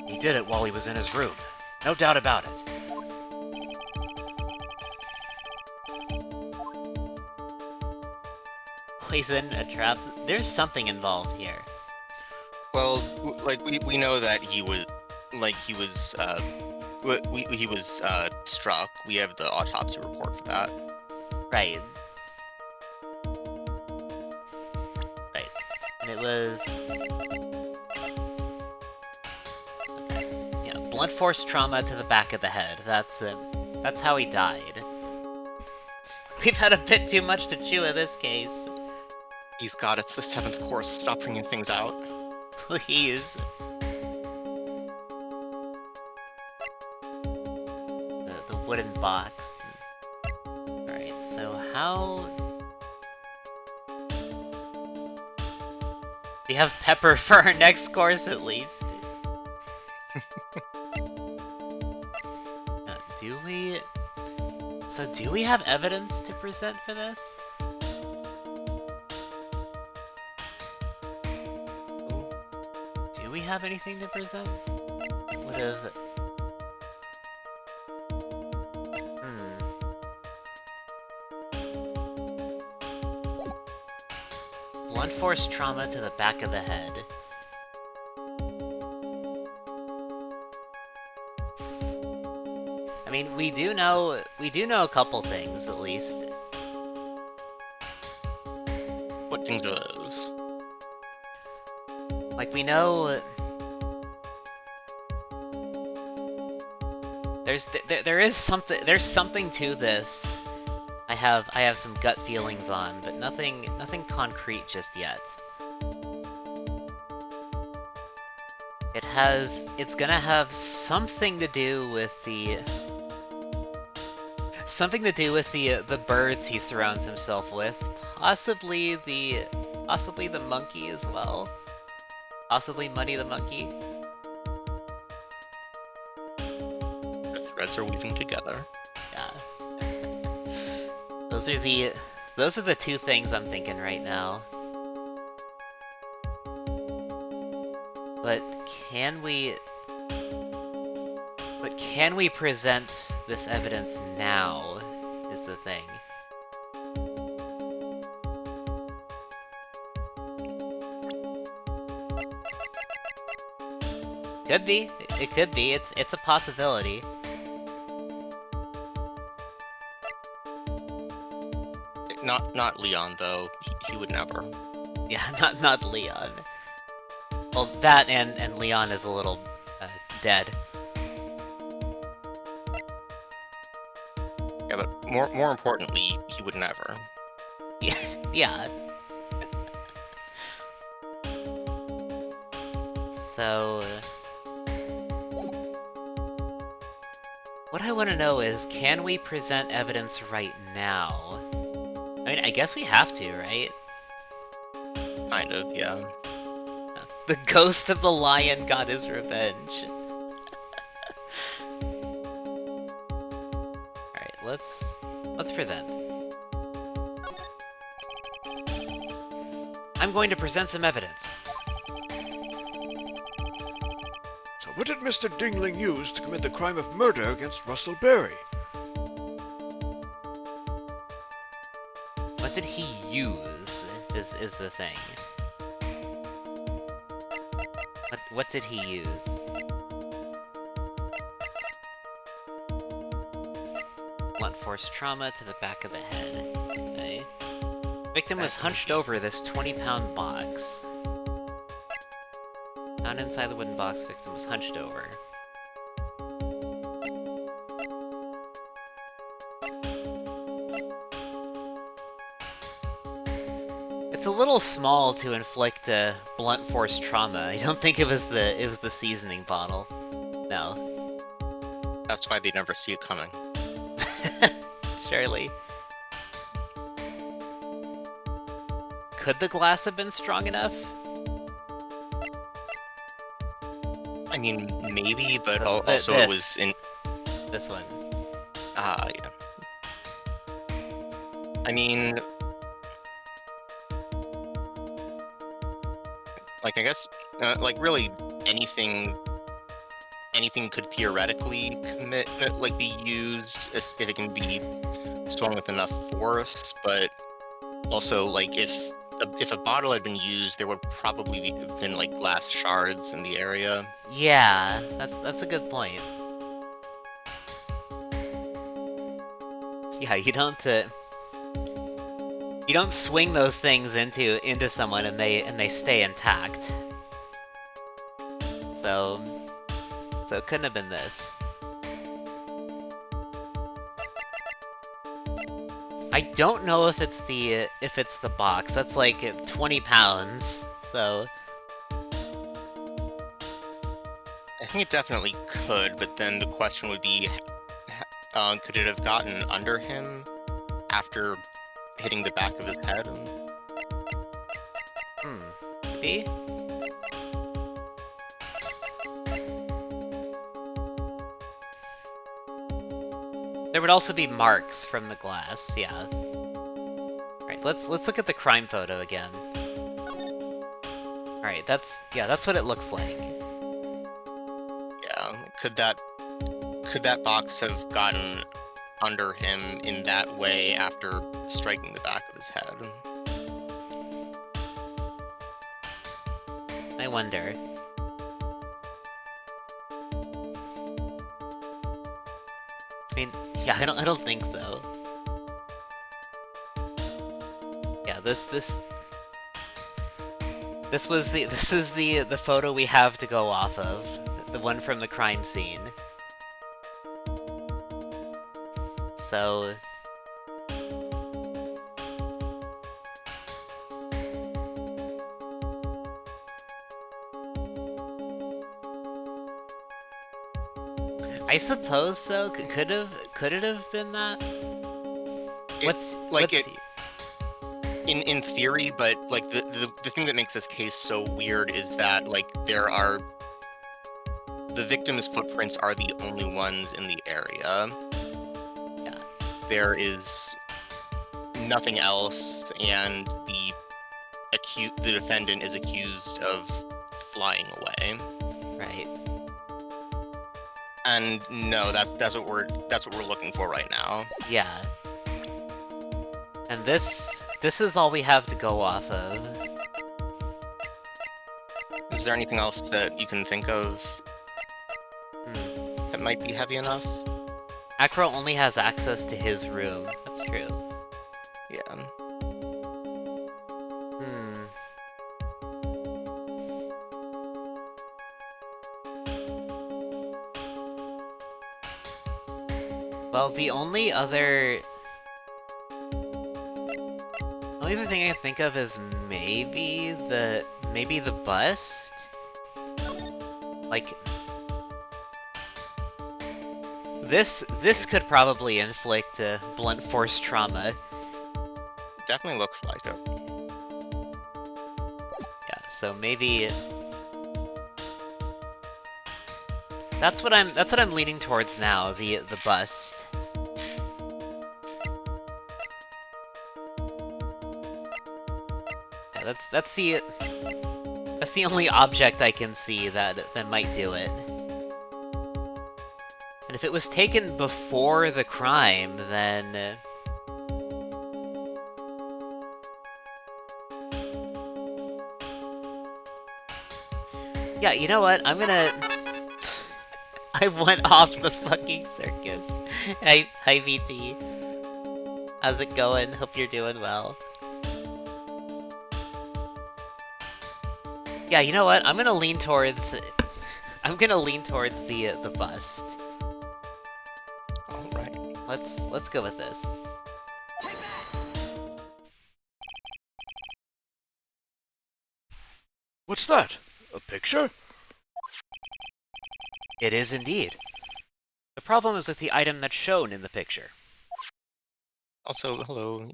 He did it while he was in his room. No doubt about it. Poison, traps. There's something involved here. Well, like we know that he was struck. We have the autopsy report for that. Right. Right. And it was... Okay. Yeah, blunt force trauma to the back of the head. That's how he died. We've had a bit too much to chew in this case. He's got it's the 7th course. Stop bringing things out. Please. The wooden box. Alright, so how... We have Pepper for our next course, at least. Do we... So do we have evidence to present for this? Do we have anything to present? Would have... Blunt force trauma to the back of the head. I mean, we do know a couple things, at least. What things are those? Like, we know... There's something to this. I have some gut feelings on, but nothing concrete just yet. It's gonna have something to do with the birds he surrounds himself with, possibly the monkey as well. Possibly Muddy the monkey. The threads are weaving together. Yeah. Those are the two things I'm thinking right now. But can we present this evidence now, is the thing. Could be. It could be. It's a possibility. Not Leon though. He would never. Yeah, not Leon. Well, that and Leon is a little dead. Yeah, but more importantly, he would never. Yeah. So, what I want to know is, can we present evidence right now? I mean, I guess we have to, right? Kind of, yeah. The ghost of the lion got his revenge. Alright, let's present. I'm going to present some evidence. So what did Mr. Dingling use to commit the crime of murder against Russell Berry? What did he use, is the thing. What did he use? Blunt force trauma to the back of the head. Okay. Victim was hunched over this 20-pound box. Found inside the wooden box, victim was hunched over. It's a little small to inflict a blunt force trauma. I don't think it was the seasoning bottle. No. That's why they never see it coming. Surely. Could the glass have been strong enough? I mean, maybe, but But also it was in. This one. Yeah. I mean, like, I guess, like, really, anything could theoretically be used if it can be swung with enough force, but also, like, if a bottle had been used, there would probably have been, like, glass shards in the area. Yeah, that's a good point. Yeah, you don't swing those things into someone and they stay intact. So it couldn't have been this. I don't know if it's the box. That's like 20 pounds. So I think it definitely could, but then the question would be, could it have gotten under him after hitting the back of his head? maybe. There would also be marks from the glass, yeah. Alright, let's look at the crime photo again. Alright, that's what it looks like. Yeah, could that box have gotten under him in that way after striking the back of his head? I wonder. I mean, yeah, I don't think so. Yeah, this is the photo we have to go off of, the one from the crime scene. So I suppose so. Could it have been that? In theory, but like the thing that makes this case so weird is that like the victim's footprints are the only ones in the area. Yeah. There is nothing else, and the defendant is accused of flying away. Right. And no, that's what we're looking for right now. Yeah. And this is all we have to go off of. Is there anything else that you can think of that might be heavy enough? Acro only has access to his room. That's true. Yeah. Well, the only other thing I can think of is maybe the bust. Like this could probably inflict a blunt force trauma. Definitely looks like it. Yeah, so maybe that's what I'm leaning towards now, the bust. that's the only object I can see that might do it. And if it was taken before the crime, then yeah, you know what? I'm gonna. I went off the fucking circus. Hi, VT. How's it going? Hope you're doing well. Yeah, you know what? I'm gonna lean towards. I'm gonna lean towards the bust. All right. Let's go with this. What's that? A picture? It is indeed. The problem is with the item that's shown in the picture. Also, hello.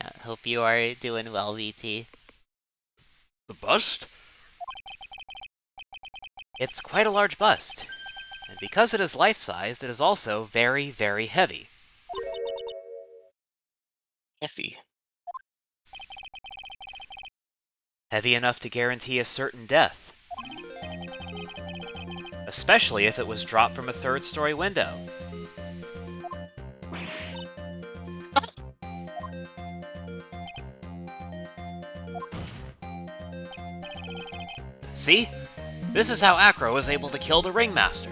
Yeah, hope you are doing well, VT. The bust? It's quite a large bust. And because it is life-sized, it is also very, very heavy. Heavy. Heavy enough to guarantee a certain death. Especially if it was dropped from a third-story window. See? This is how Acro was able to kill the Ringmaster.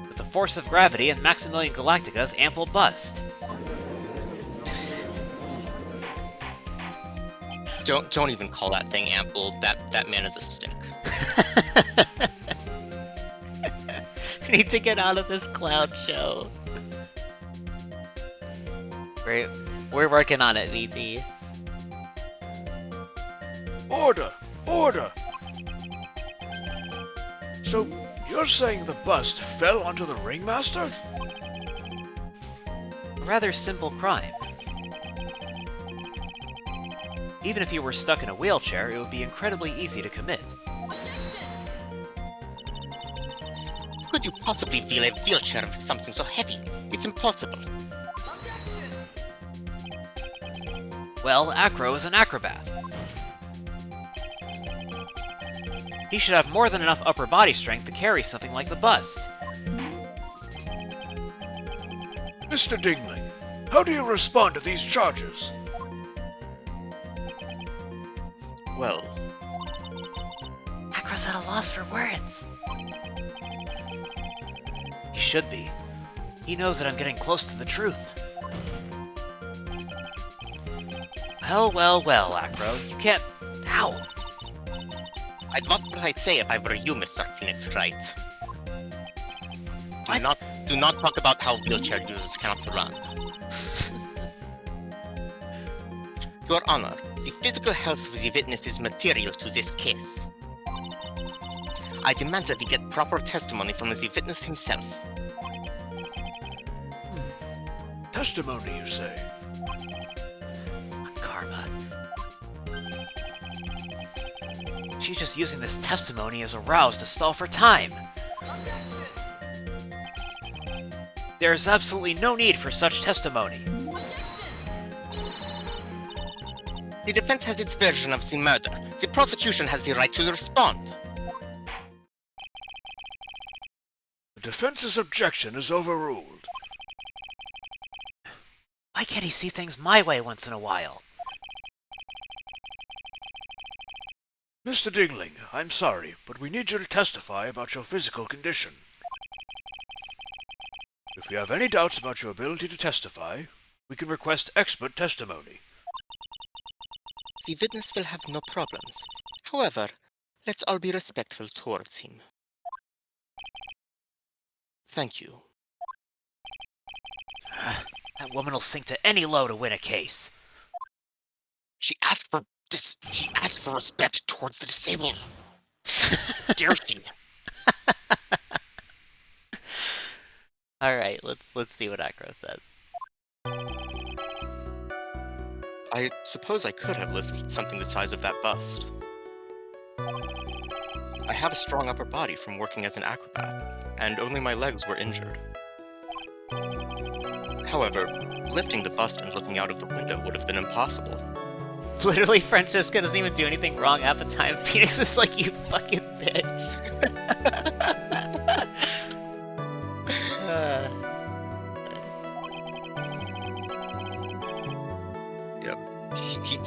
With the force of gravity and Maximilian Galactica's ample bust. Don't even call that thing ample. That man is a stick. We need to get out of this clown show. We're working on it, VT. Order! Order! So, you're saying the bust fell onto the Ringmaster? A rather simple crime. Even if you were stuck in a wheelchair, it would be incredibly easy to commit. Could you possibly feel a wheelchair with something so heavy? It's impossible. Well, Acro is an acrobat. He should have more than enough upper body strength to carry something like the bust. Mr. Dingling, how do you respond to these charges? Well, Acro's at a loss for words. He should be. He knows that I'm getting close to the truth. Well, Acro, you can't... Ow! what would I say if I were you, Mr. Phoenix Wright? What? Do not talk about how wheelchair users cannot run. Your Honor, the physical health of the witness is material to this case. I demand that we get proper testimony from the witness himself. Testimony, you say? Karma. She's just using this testimony as a rouse to stall for time. There's absolutely no need for such testimony. The defense has its version of the murder. The prosecution has the right to respond. The defense's objection is overruled. Why can't he see things my way once in a while? Mr. Dingling, I'm sorry, but we need you to testify about your physical condition. If we have any doubts about your ability to testify, we can request expert testimony. The witness will have no problems. However, let's all be respectful towards him. Thank you. That woman will sink to any low to win a case. She asked for respect towards the disabled. Dare she? Alright, let's see what Acro says. I suppose I could have lifted something the size of that bust. I have a strong upper body from working as an acrobat, and only my legs were injured. However, lifting the bust and looking out of the window would have been impossible. Literally, Francesca doesn't even do anything wrong half the time. Phoenix is like, you fucking bitch.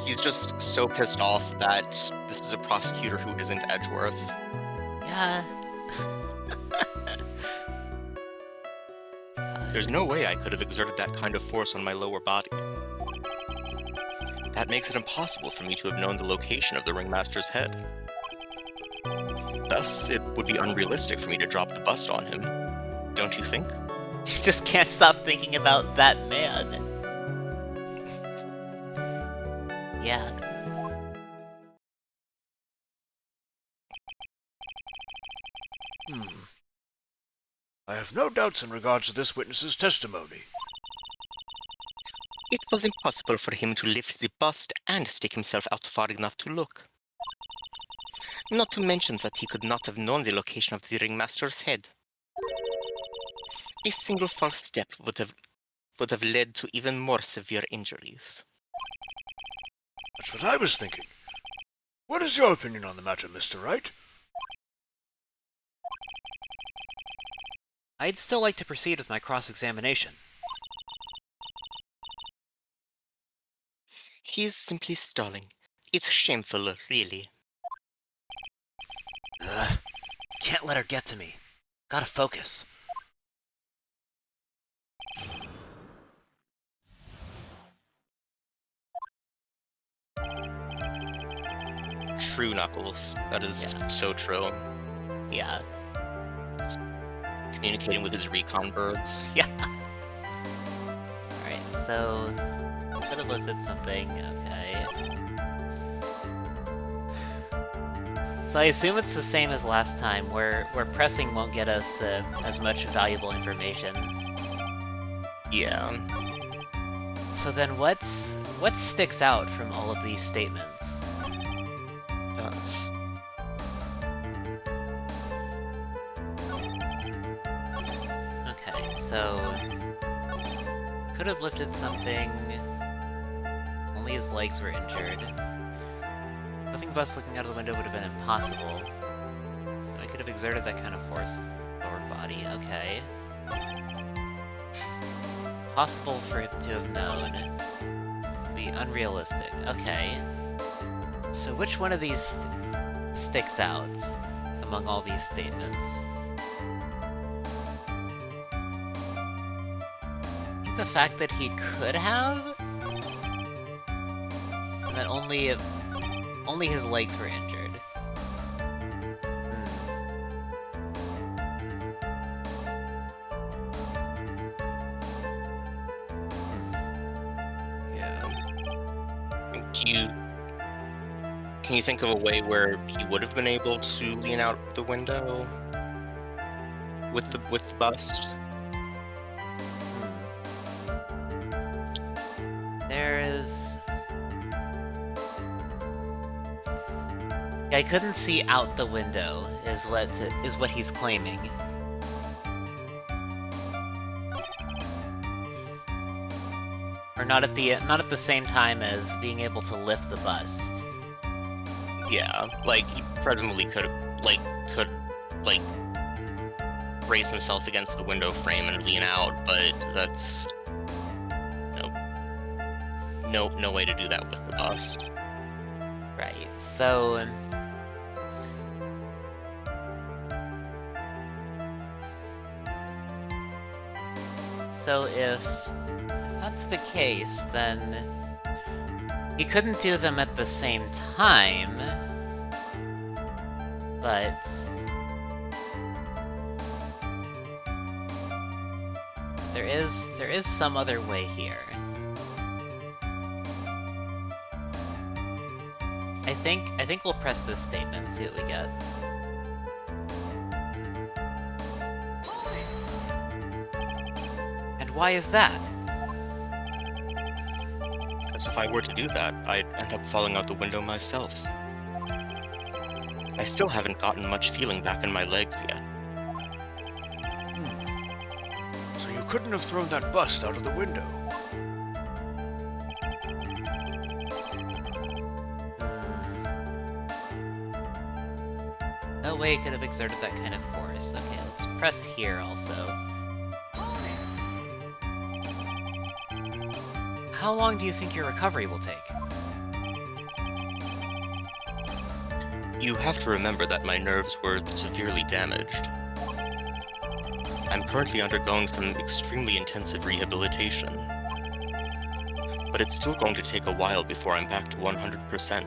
He's just so pissed off that this is a prosecutor who isn't Edgeworth. Yeah. There's no way I could have exerted that kind of force on my lower body. That makes it impossible for me to have known the location of the ringmaster's head. Thus, it would be unrealistic for me to drop the bust on him. Don't you think? You just can't stop thinking about that man. Yeah. I have no doubts in regards to this witness's testimony. It was impossible for him to lift the bust and stick himself out far enough to look. Not to mention that he could not have known the location of the ringmaster's head. A single false step would have led to even more severe injuries. That's what I was thinking. What is your opinion on the matter, Mr. Wright? I'd still like to proceed with my cross-examination. He's simply stalling. It's shameful, really. Can't let her get to me. Gotta focus. True, Knuckles. That is so true. Yeah. Communicating with his recon birds. Yeah. Alright, so... could have lifted something, okay. So I assume it's the same as last time, where pressing won't get us as much valuable information. Yeah. So then what sticks out from all of these statements? That's... Okay, so... could have lifted something... only his legs were injured. Lifting bus looking out of the window would have been impossible. I could have exerted that kind of force. Lower body, okay. Possible for him to have known. Be unrealistic, okay. So which one of these sticks out among all these statements? I think the fact that he could have? And that only his legs were injured. Yeah. Can you think of a way where he would have been able to lean out the window with the bust? There is... I couldn't see out the window, is what he's claiming. Or not at the same time as being able to lift the bust. Yeah, like he presumably could brace himself against the window frame and lean out, but that's no way to do that with the bust. Right. So if that's the case, then he couldn't do them at the same time, but there is some other way here. I think we'll press this statement and see what we get. And why is that? As if I were to do that, I'd end up falling out the window myself. I still haven't gotten much feeling back in my legs yet. So you couldn't have thrown that bust out of the window? No way it could have exerted that kind of force. Okay, let's press here also. How long do you think your recovery will take? You have to remember that my nerves were severely damaged. I'm currently undergoing some extremely intensive rehabilitation. But it's still going to take a while before I'm back to 100%.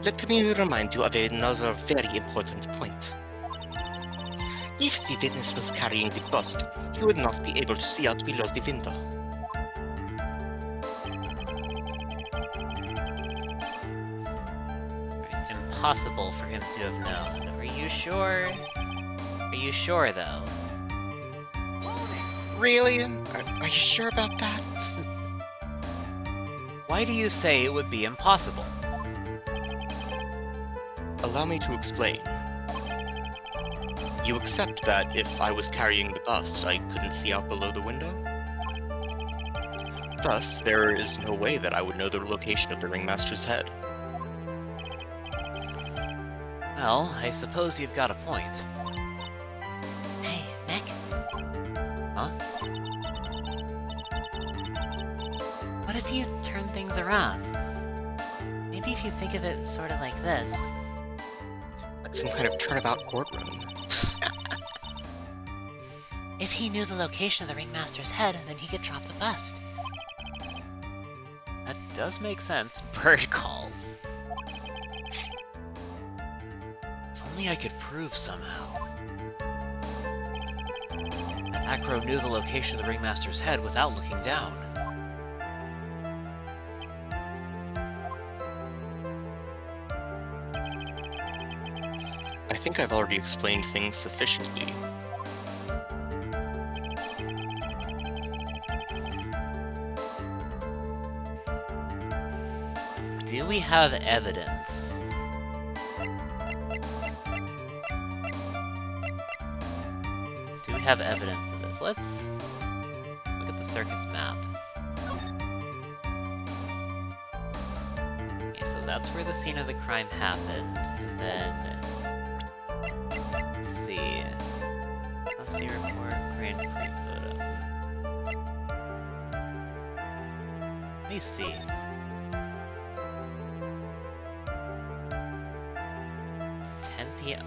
Let me remind you of another very important point. If the witness was carrying the bust, he would not be able to see out below the window. Impossible for him to have known. Are you sure? Are you sure, though? Really? Are you sure about that? Why do you say it would be impossible? Allow me to explain. You accept that if I was carrying the bust, I couldn't see out below the window? Thus, there is no way that I would know the location of the ringmaster's head. Well, I suppose you've got a point. Hey, Nick. Huh? What if you turn things around? Maybe if you think of it sort of like this. Like some kind of turnabout courtroom. If he knew the location of the ringmaster's head, then he could drop the bust. That does make sense. Bird calls. If only I could prove somehow that Acro knew the location of the ringmaster's head without looking down. I think I've already explained things sufficiently. Do we have evidence? Do we have evidence of this? Let's look at the circus map. Okay, so that's where the scene of the crime happened. And then, let's see. Autopsy report, Grand Prix photo. Let me see. Yeah.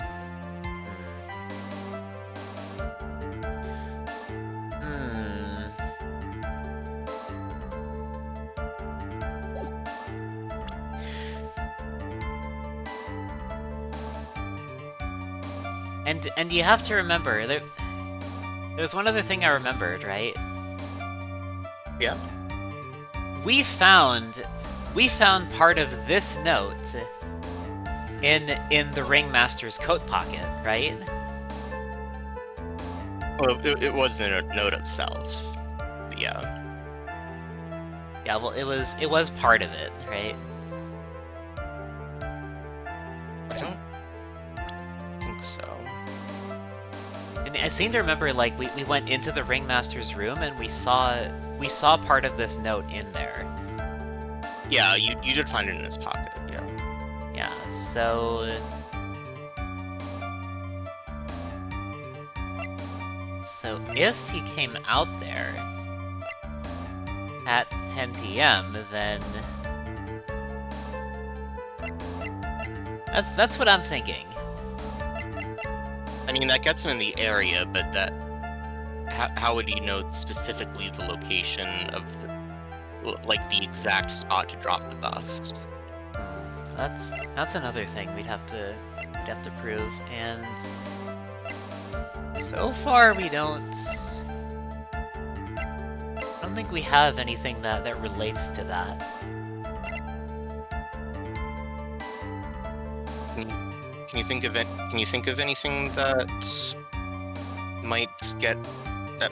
And you have to remember there's one other thing I remembered, right? Yeah. We found part of this note in the ringmaster's coat pocket, right? Well, it wasn't a note itself. But yeah. Yeah, well, it was part of it, right? I don't think so. And I seem to remember, like, we went into the ringmaster's room and we saw part of this note in there. Yeah, you did find it in his pocket, yeah. Yeah, so... So if he came out there at 10 p.m., then... That's what I'm thinking. I mean, that gets him in the area, but that... How would he know specifically the location of the... like, the exact spot to drop the bust? That's another thing we'd have to prove, and so far we don't think we have anything that relates to that. Can you think of anything that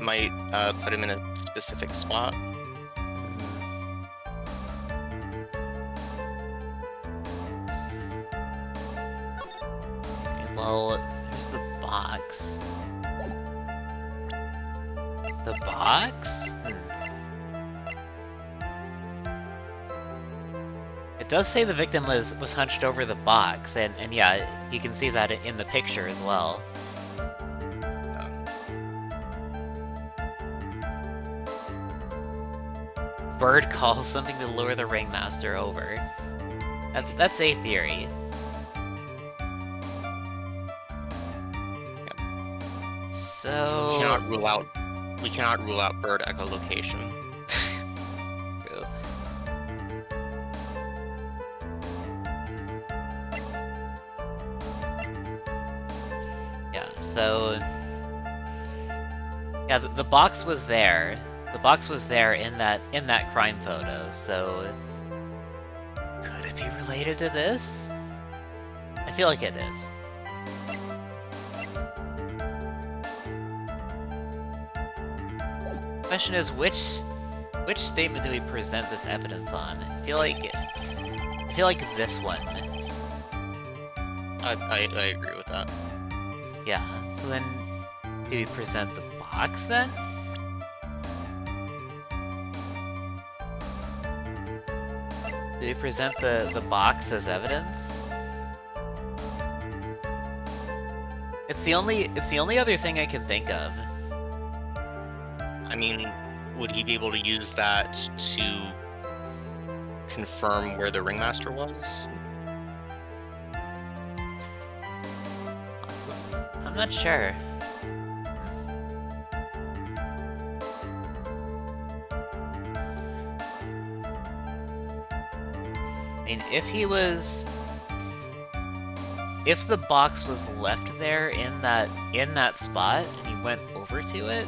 might put him in a specific spot? Well, there's the box. The box? It does say the victim was hunched over the box, and yeah, you can see that in the picture as well. Bird calls something to lure the ringmaster over. That's a theory. So We cannot rule out bird echolocation. True. Yeah, so yeah, the box was there. The box was there in that crime photo, so could it be related to this? I feel like it is. Question is, which statement do we present this evidence on? I feel like this one. I agree with that. Yeah. So then, do we present the box then? Do we present the box as evidence? It's the only other thing I can think of. I mean, would he be able to use that to confirm where the ringmaster was? Awesome. I'm not sure. I mean, if the box was left there in that spot and he went over to it,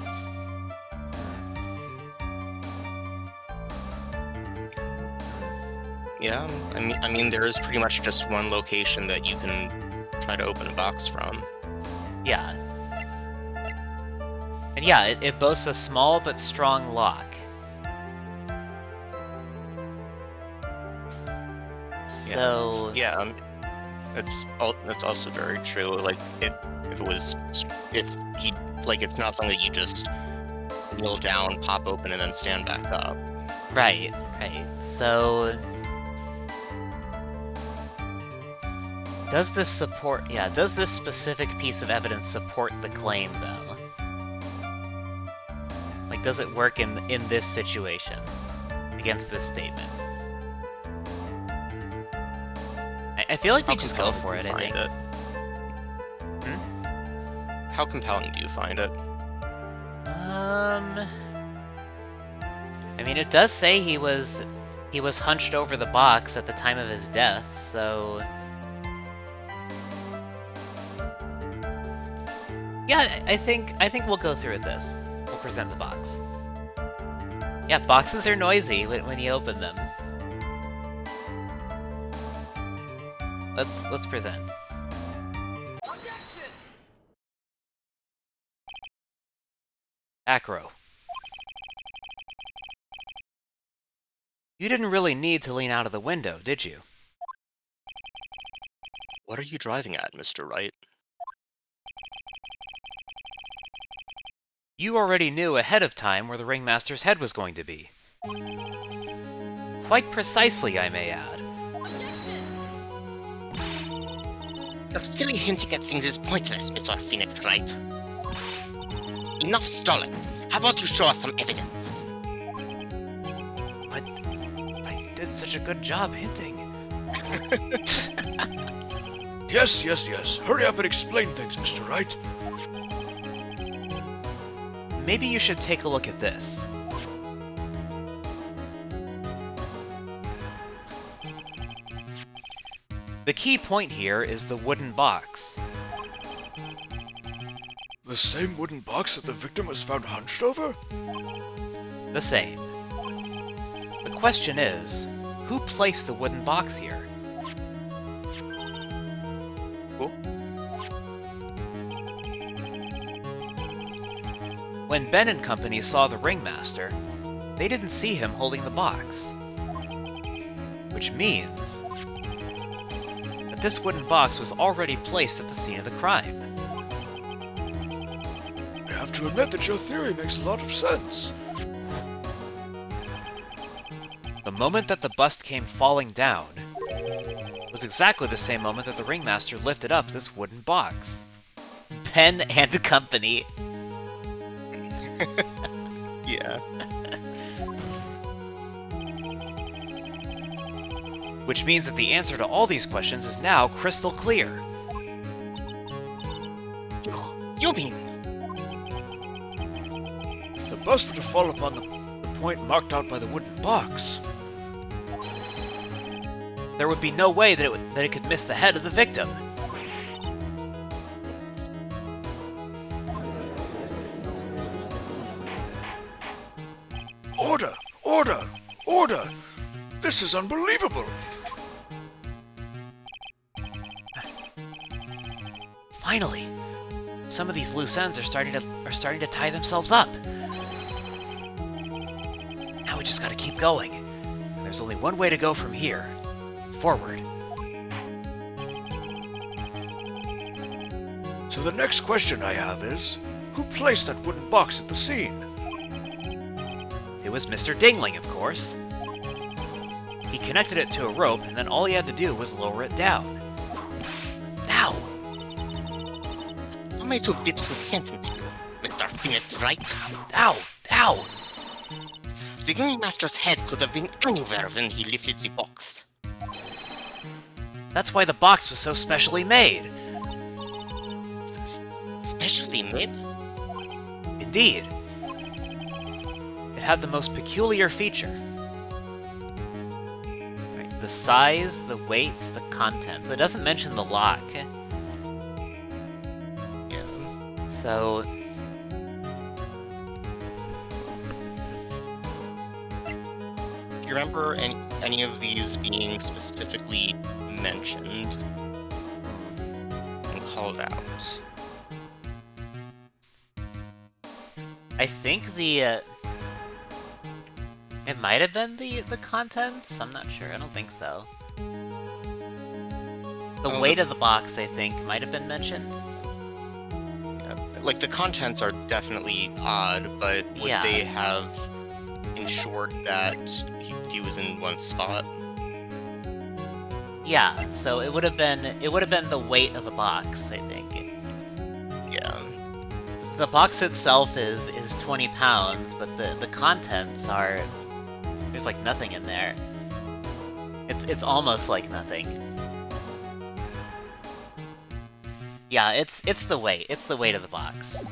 Yeah, I mean, there is pretty much just one location that you can try to open a box from. yeah. And yeah, it boasts a small but strong lock. So Yeah, that's also very true. Like, if he, like, it's not something that you just kneel down, pop open, and then stand back up. right. So does this specific piece of evidence support the claim though? Like, does it work in this situation against this statement? I feel like we just go for it, I think. How compelling do you find it? I mean, it does say he was hunched over the box at the time of his death, so yeah, I think we'll go through with this. We'll present the box. Yeah, boxes are noisy when you open them. Let's present. Acro. You didn't really need to lean out of the window, did you? What are you driving at, Mr. Wright? You already knew ahead of time where the ringmaster's head was going to be. Quite precisely, I may add. Your silly hinting at things is pointless, Mr. Phoenix Wright. Enough stalling. How about you show us some evidence? But I did such a good job hinting. Yes. Hurry up and explain things, Mr. Wright. Maybe you should take a look at this. The key point here is the wooden box. The same wooden box that the victim was found hunched over? The same. The question is, who placed the wooden box here? Cool. When Ben and company saw the ringmaster, they didn't see him holding the box. Which means that this wooden box was already placed at the scene of the crime. I have to admit that your theory makes a lot of sense. The moment that the bust came falling down was exactly the same moment that the ringmaster lifted up this wooden box. Pen and Company. Yeah. Which means that the answer to all these questions is now crystal clear. You mean If the bust were to fall upon the point marked out by the wooden box, There would be no way that it could miss the head of the victim. order, order, order! This is unbelievable! Finally, some of these loose ends are starting to tie themselves up. Now we just gotta keep going. There's only one way to go from here. Forward. So the next question I have is, who placed that wooden box at the scene? It was Mr. Dingling, of course. He connected it to a rope, and then all he had to do was lower it down. Ow! I'm going to whip some sense into you, Mr. Phoenix, right? Ow! Ow! The Ringmaster's head could have been anywhere when he lifted the box. That's why the box was so specially made. Specially made? Indeed. It had the most peculiar feature. Right, the size, the weight, the contents. It doesn't mention the lock. Yeah. So... Do you remember any of these being specifically mentioned and called out? I think the, it might have been the contents? I'm not sure, I don't think so. The Oh, weight of the box, I think, might have been mentioned. Yeah, like the contents are definitely odd, but would Yeah. they have ensured that he was in one spot? Yeah, so it would have been the weight of the box, I think. Yeah. The box itself is 20 pounds, but the contents are... There's like nothing in there. It's almost like nothing. Yeah, it's the weight. It's the weight of the box.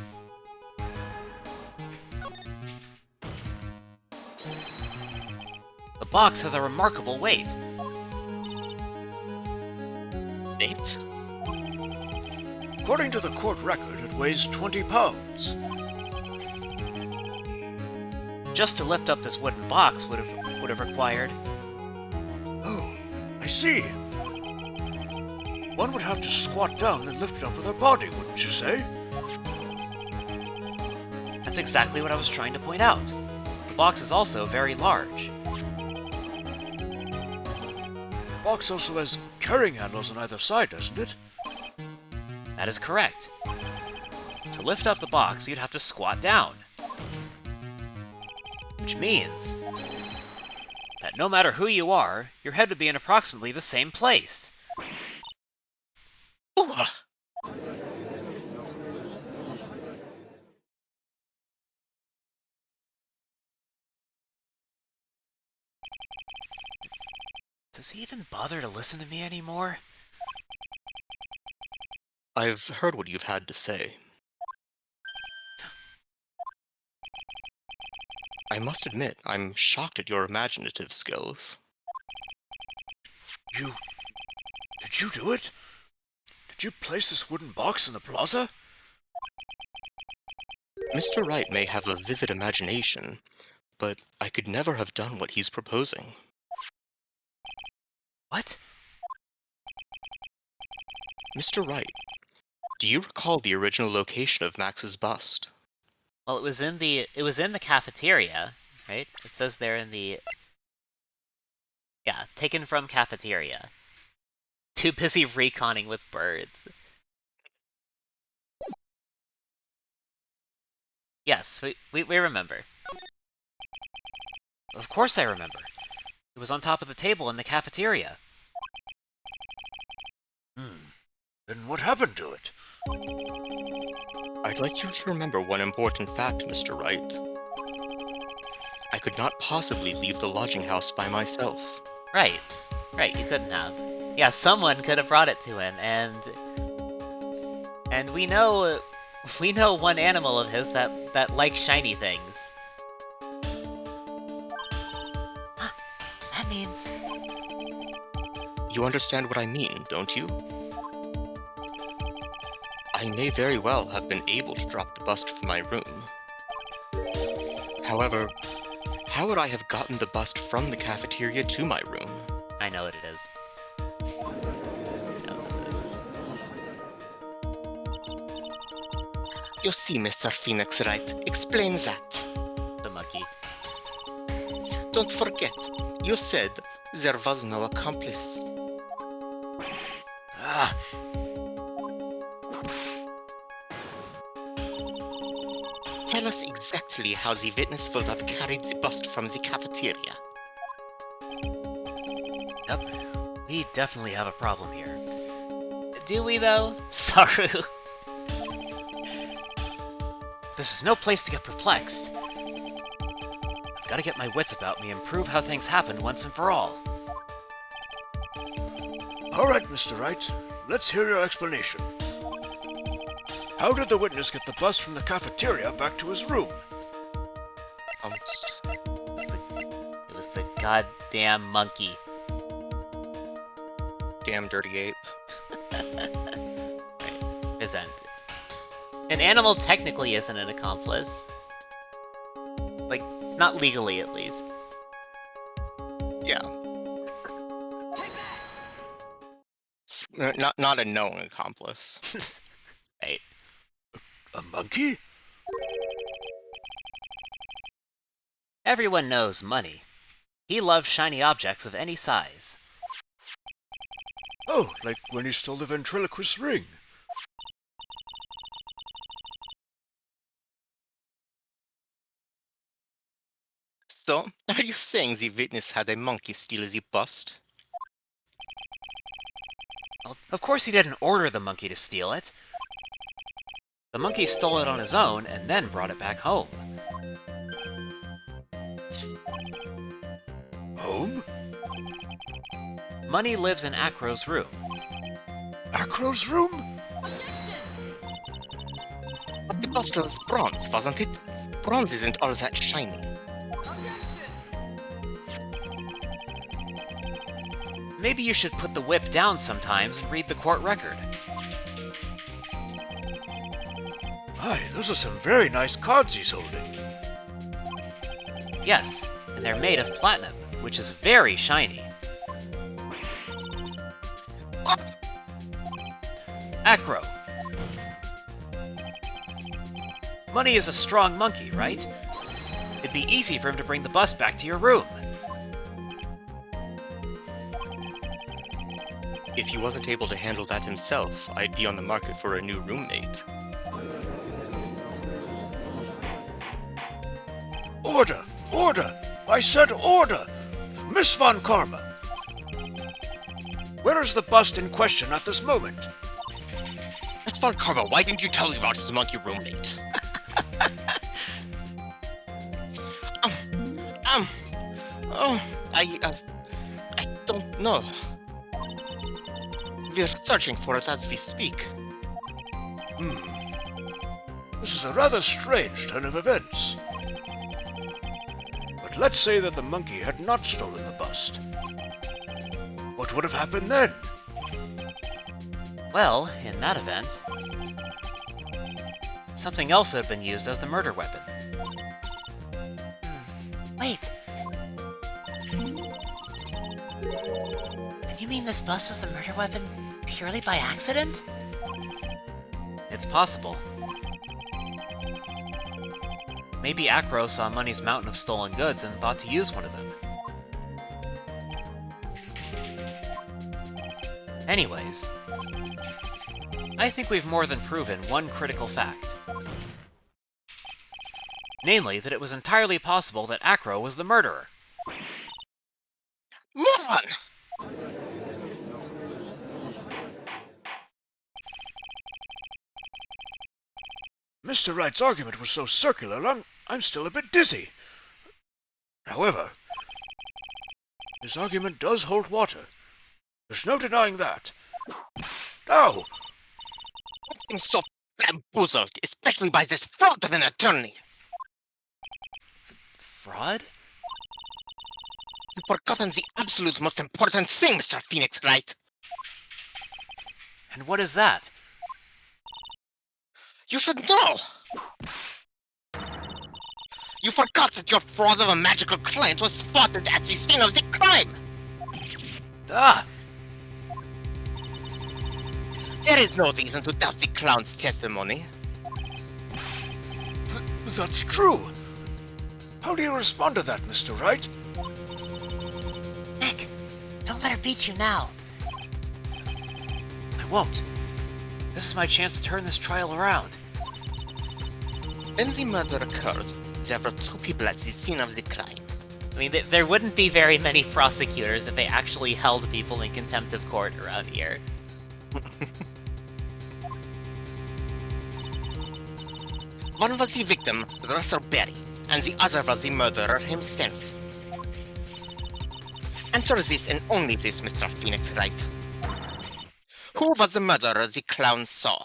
The box has a remarkable weight. Eight? According to the court record, it weighs 20 pounds. Just to lift up this wooden box would have required. Oh, I see. One would have to squat down and lift it up with their body, wouldn't you say? That's exactly what I was trying to point out. The box is also very large. The box also has carrying handles on either side, doesn't it? That is correct. To lift up the box, you'd have to squat down. Which means that no matter who you are, your head would be in approximately the same place. Ooh, Does he even bother to listen to me anymore? I've heard what you've had to say. I must admit, I'm shocked at your imaginative skills. Did you do it? Did you place this wooden box in the plaza? Mr. Wright may have a vivid imagination, but I could never have done what he's proposing. What? Mr. Wright, do you recall the original location of Max's bust? Well, it was in the cafeteria, right? It says there in the... Yeah, taken from cafeteria. Too busy reconning with birds. Yes, we remember. Of course I remember. It was on top of the table in the cafeteria. Then what happened to it? I'd like you to remember one important fact, Mr. Wright. I could not possibly leave the lodging house by myself. Right. Right, you couldn't have. Yeah, someone could have brought it to him, and we know one animal of his that likes shiny things. That means... You understand what I mean, don't you? I may very well have been able to drop the bust from my room. However, how would I have gotten the bust from the cafeteria to my room? I know what it is. I know what this is. You see, Mr. Phoenix Wright, explain that. The monkey. Don't forget, you said there was no accomplice. Ah, Tell us exactly how the witness would have carried the bust from the cafeteria. Yep. We definitely have a problem here. Do we, though? Saru. This is no place to get perplexed. I've gotta get my wits about me and prove how things happened once and for all. all right, Mr. Wright. Let's hear your explanation. How did the witness get the bus from the cafeteria back to his room? It was the goddamn monkey. Damn dirty ape. Isn't. An animal technically isn't an accomplice. Like, not legally at least. Yeah. Not a known accomplice. Right. A monkey? Everyone knows Money. He loves shiny objects of any size. Oh, like when he stole the ventriloquist ring. So, are you saying the witness had a monkey steal the bust? Well, of course he didn't order the monkey to steal it. The monkey stole it on his own and then brought it back home. Home? Money lives in Acro's room. Acro's room? But the bust was bronze, wasn't it? Bronze isn't all that shiny. Maybe you should put the whip down sometimes and read the court record. Aye, those are some very nice cards he's holding. Yes, and they're made of platinum, which is very shiny. Acro. Money is a strong monkey, right? It'd be easy for him to bring the bus back to your room. If he wasn't able to handle that himself, I'd be on the market for a new roommate. Order! Order! I said order! Miss Von Karma! Where is the bust in question at this moment? Miss Von Karma, why didn't you tell me about his monkey roommate? I don't know. We're searching for it as we speak. This is a rather strange turn of events. But let's say that the monkey had not stolen the bust. What would have happened then? Well, in that event, something else had been used as the murder weapon. Wait. Then you mean this bust was a murder weapon purely by accident? It's possible. Maybe Acro saw Money's mountain of stolen goods and thought to use one of them. Anyways, I think we've more than proven one critical fact. Namely, that it was entirely possible that Acro was the murderer. Saffron! Mr. Wright's argument was so circular, I'm still a bit dizzy. However, his argument does hold water. There's no denying that. Now, I'm so bamboozled, especially by this fraud of an attorney. Fraud? You've forgotten the absolute most important thing, Mr. Phoenix, Wright? And what is that? You should know! You forgot that your fraud of a magical client was spotted at the scene of the crime! Ah! There is no reason to doubt the clown's testimony. that's true. How do you respond to that, Mr. Wright? Nick, don't let her beat you now. I won't. This is my chance to turn this trial around. When the murder occurred, there were 2 people at the scene of the crime. I mean, there wouldn't be very many prosecutors if they actually held people in contempt of court around here. One was the victim, Russell Berry, and the other was the murderer himself. Answer this and only this, Mr. Phoenix Wright. Who was the murderer the clown saw?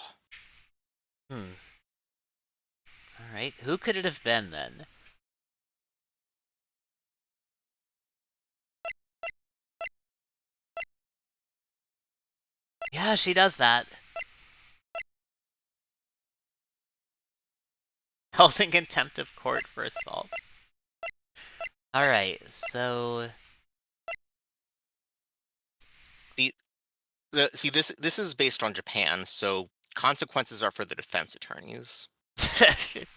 Alright, who could it have been then? Yeah, she does that. Held in contempt of court for assault. Alright, so... See, this is based on Japan, so consequences are for the defense attorneys.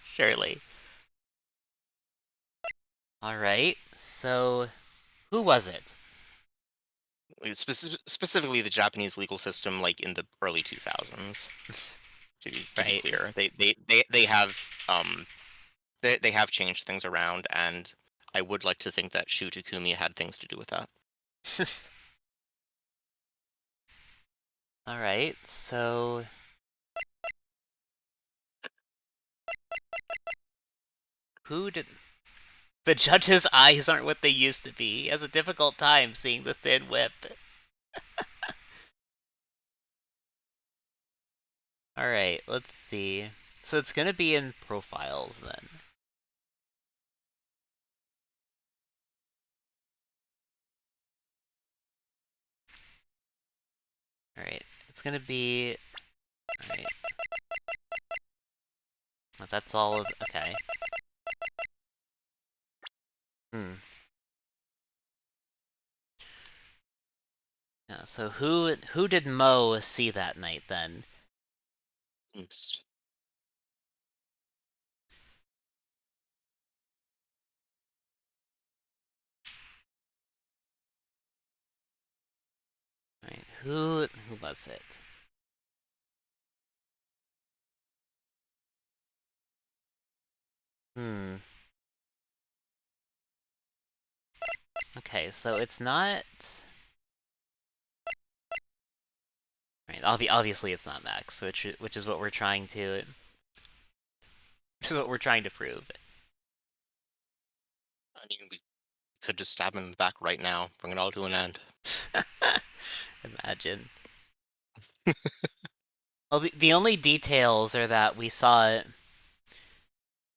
Surely. Alright, so... Who was it? Specifically the Japanese legal system, like in the early 2000s. To be Right. clear, they have changed things around, and I would like to think that Shu Takumi had things to do with that. Alright, so... Who did... The judge's eyes aren't what they used to be. He has a difficult time seeing the thin whip. Alright, let's see. So it's gonna be in profiles then. Alright, it's gonna be... Alright. Well, that's all of... Okay. Yeah, so who did Mo see that night then? Oops. Right, who was it? Okay, so it's not... Right, obviously it's not Max, which is what we're trying to... Which is what we're trying to prove. I mean, we could just stab him in the back right now, bring it all to an end. Imagine. Well, the only details are that we saw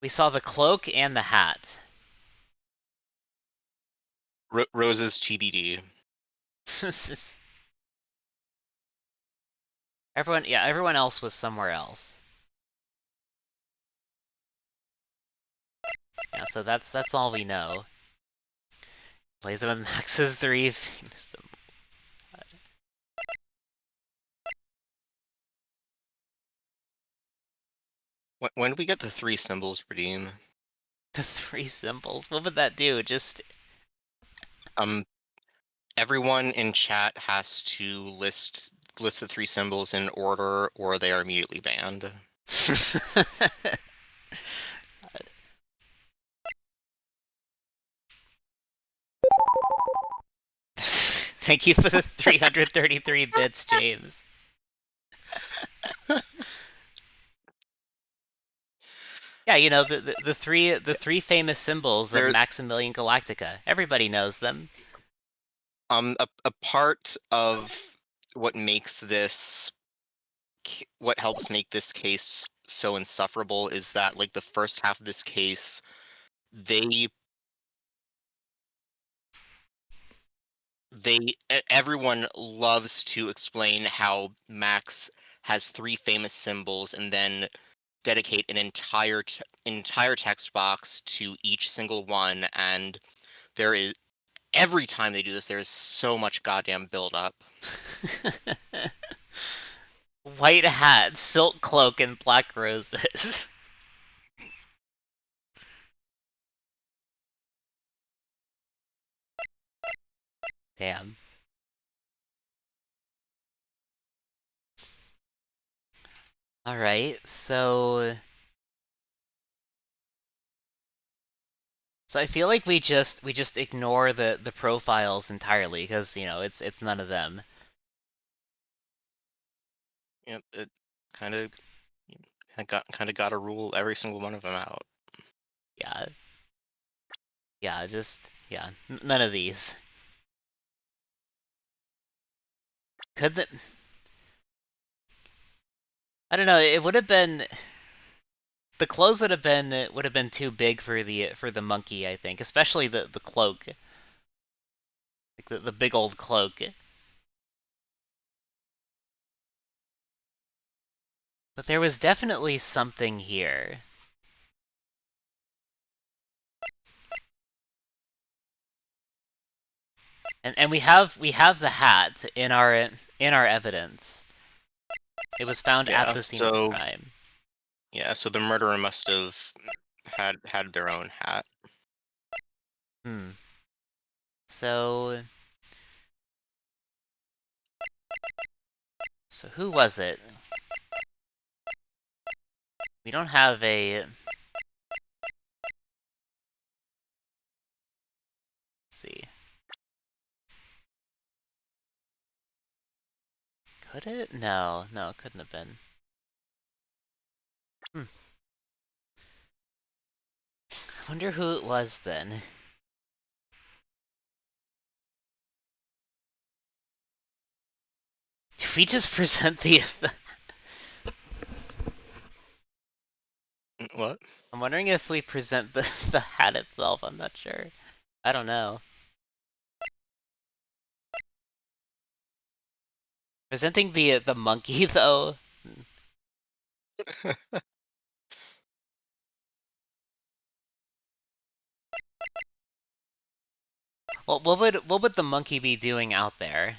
the cloak and the hat. Rose's TBD. Everyone else was somewhere else. Yeah, so that's all we know. Plays it with Max's 3 famous symbols. When do we get the 3 symbols redeem? The 3 symbols? What would that do? Just... Everyone in chat has to list the 3 symbols in order, or they are immediately banned. Thank you for the 333 bits, James. Yeah, you know the three famous symbols of There, Maximilian Galactica. Everybody knows them. a part of what makes this, what helps make this case so insufferable is that, like, the first half of this case, they everyone loves to explain how Max has three famous symbols and then dedicate an entire text box to each single one, and there is, every time they do this, there is so much goddamn build up. White hat, silk cloak, and black roses. Damn. Alright, so I feel like we just ignore the profiles entirely, because, you know, it's none of them. Yep, it kind of got to rule every single one of them out. Yeah. Yeah, yeah, none of these. Could the... I don't know, it would have been... The clothes would have been too big for the monkey, I think, especially the cloak. Like the big old cloak. But there was definitely something here. And we have the hat in our evidence. It was found at the scene of the crime. Yeah, so the murderer must have had their own hat. Hmm. So who was it? We don't have a... Let's see. Could it? No, it couldn't have been. I wonder who it was then. If we just present the... What? I'm wondering if we present the hat itself, I'm not sure. I don't know. Presenting the monkey, though? Well, what would the monkey be doing out there?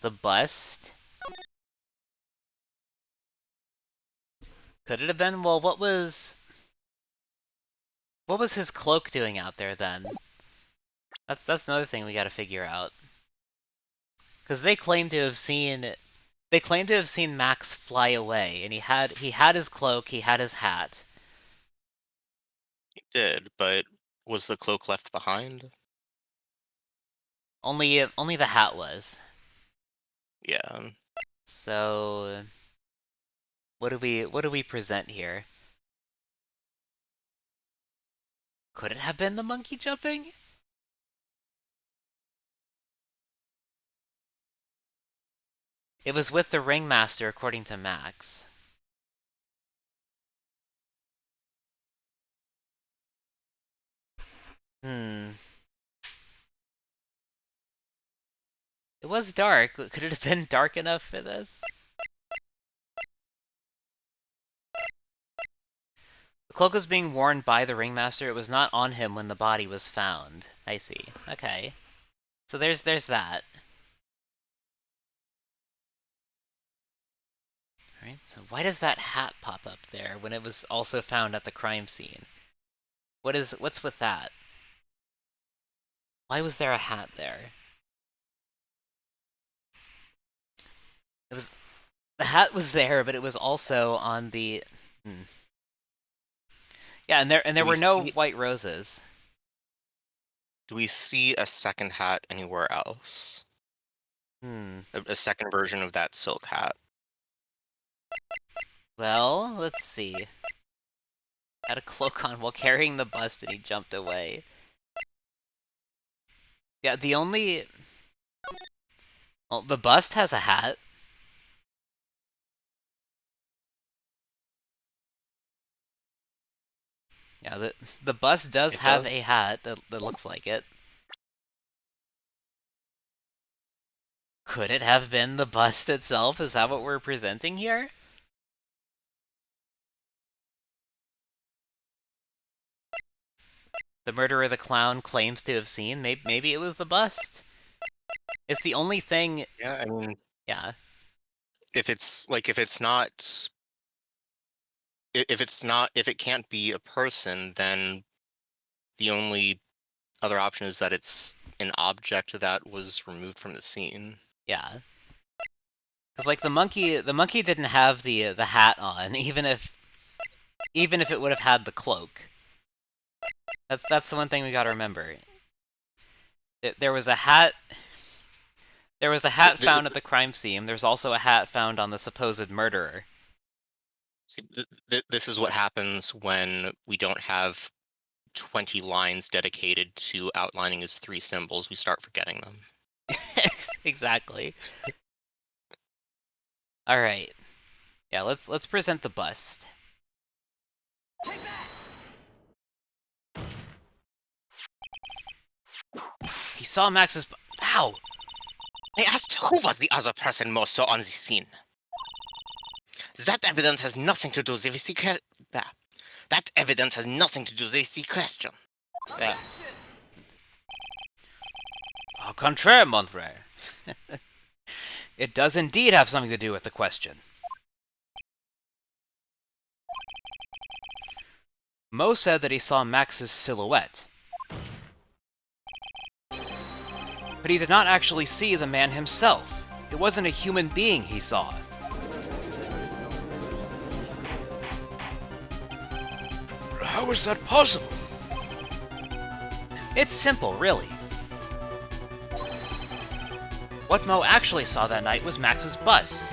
The bust? Could it have been? Well, what was his cloak doing out there then? That's another thing we gotta figure out. Because they claim to have seen Max fly away, and he had his cloak, he had his hat. He did, but was the cloak left behind? Only the hat was. Yeah. So what do we present here? Could it have been the monkey jumping? It was with the ringmaster, according to Max. It was dark. Could it have been dark enough for this? The cloak was being worn by the ringmaster. It was not on him when the body was found. I see. Okay. So there's that. Alright, so why does that hat pop up there when it was also found at the crime scene? What's with that? Why was there a hat there? The hat was there, but it was also on the... Yeah, and there Do were we no see- white roses. Do we see a second hat anywhere else? Hmm. A second version of that silk hat? Well, let's see. Had a cloak on while carrying the bust and he jumped away. Yeah, the only... Well, the bust has a hat. Yeah, the bust does It have does? a hat that looks like it. Could it have been the bust itself? Is that what we're presenting here? The murderer the clown claims to have seen. Maybe it was the bust. It's the only thing... Yeah, I mean, Yeah. if it can't be a person, then the only other option is that it's an object that was removed from the scene. Yeah. Because, like, the monkey didn't have the hat on, even if it would have had the cloak. That's the one thing we gotta remember. There was a hat... There was a hat found at the crime scene. There's also a hat found on the supposed murderer. See, this is what happens when we don't have 20 lines dedicated to outlining his 3 symbols. We start forgetting them. Exactly. All right. Yeah, let's present the bust. He saw Max's Ow! I asked who was the other person most so on the scene. That evidence has nothing to do with the secret. That evidence has nothing to do with the question. Au contraire, mon frère. It does indeed have something to do with the question. Mo said that he saw Max's silhouette. But he did not actually see the man himself. It wasn't a human being he saw. How is that possible? It's simple, really. What Mo actually saw that night was Max's bust.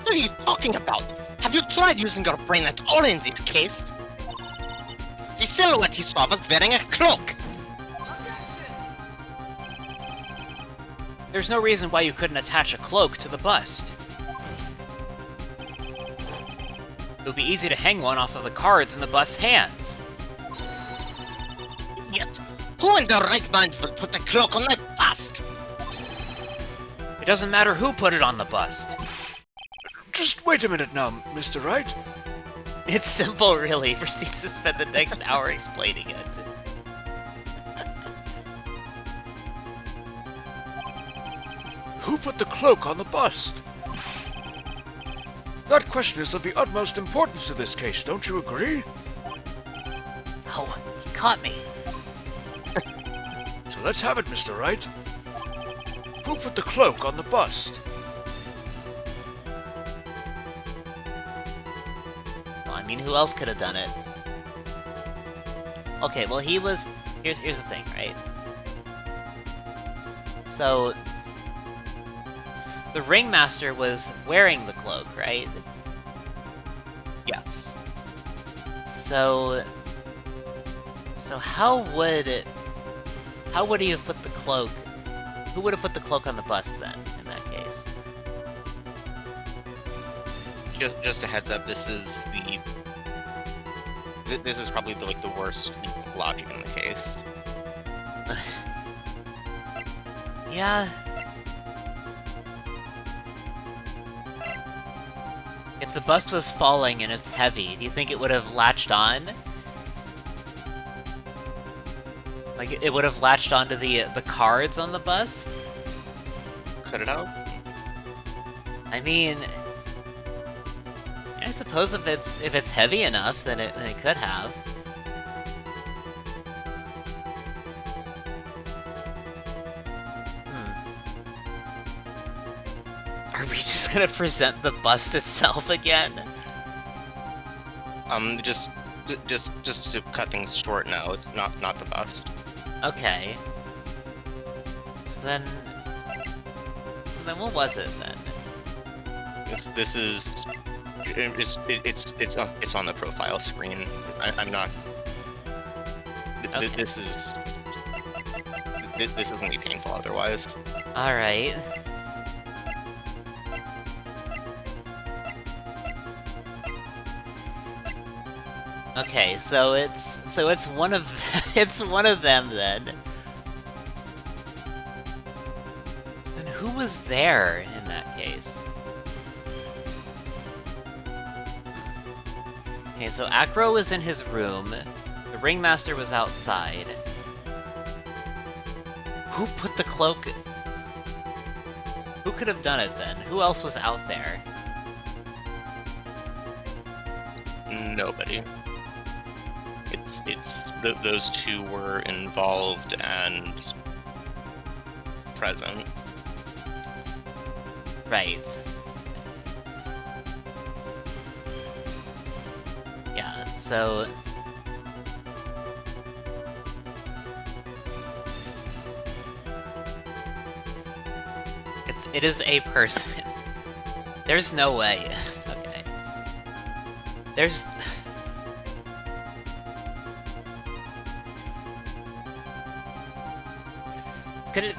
What are you talking about? Have you tried using your brain at all in this case? The silhouette he saw was wearing a cloak. There's no reason why you couldn't attach a cloak to the bust. It would be easy to hang one off of the cards in the bust's hands. Yet, who in their right mind would put a cloak on my bust? It doesn't matter who put it on the bust. Just wait a minute now, Mr. Wright. It's simple, really. Proceeds to spend the next hour explaining it. Who put the cloak on the bust? That question is of the utmost importance to this case, don't you agree? Oh, he caught me. So let's have it, Mr. Wright. Who put the cloak on the bust? Well, I mean, who else could have done it? Okay, well, he was... Here's the thing, right? So... The ringmaster was wearing the cloak, right? Yes. So how would he have put the cloak? Who would have put the cloak on the bust then, in that case? Just a heads up, this is probably the worst leap of logic in the case. Yeah. If the bust was falling and it's heavy, do you think it would have latched on? Like, it would have latched onto the cards on the bust? Could it have? I mean... I suppose if it's heavy enough, then it could have. Are we just gonna present the bust itself again? Just to cut things short, no, it's not the best. Okay. So then what was it then? This is it's on the profile screen. I'm not. Okay. This is gonna be painful otherwise. All right. Okay, so it's one of it's one of them then. Then who was there in that case? Okay, so Acro was in his room. The Ringmaster was outside. Who put the cloak? Who could have done it then? Who else was out there? Nobody. Those two were involved and present. Right. Yeah, so... It is a person. There's no way. Okay. There's... Could it...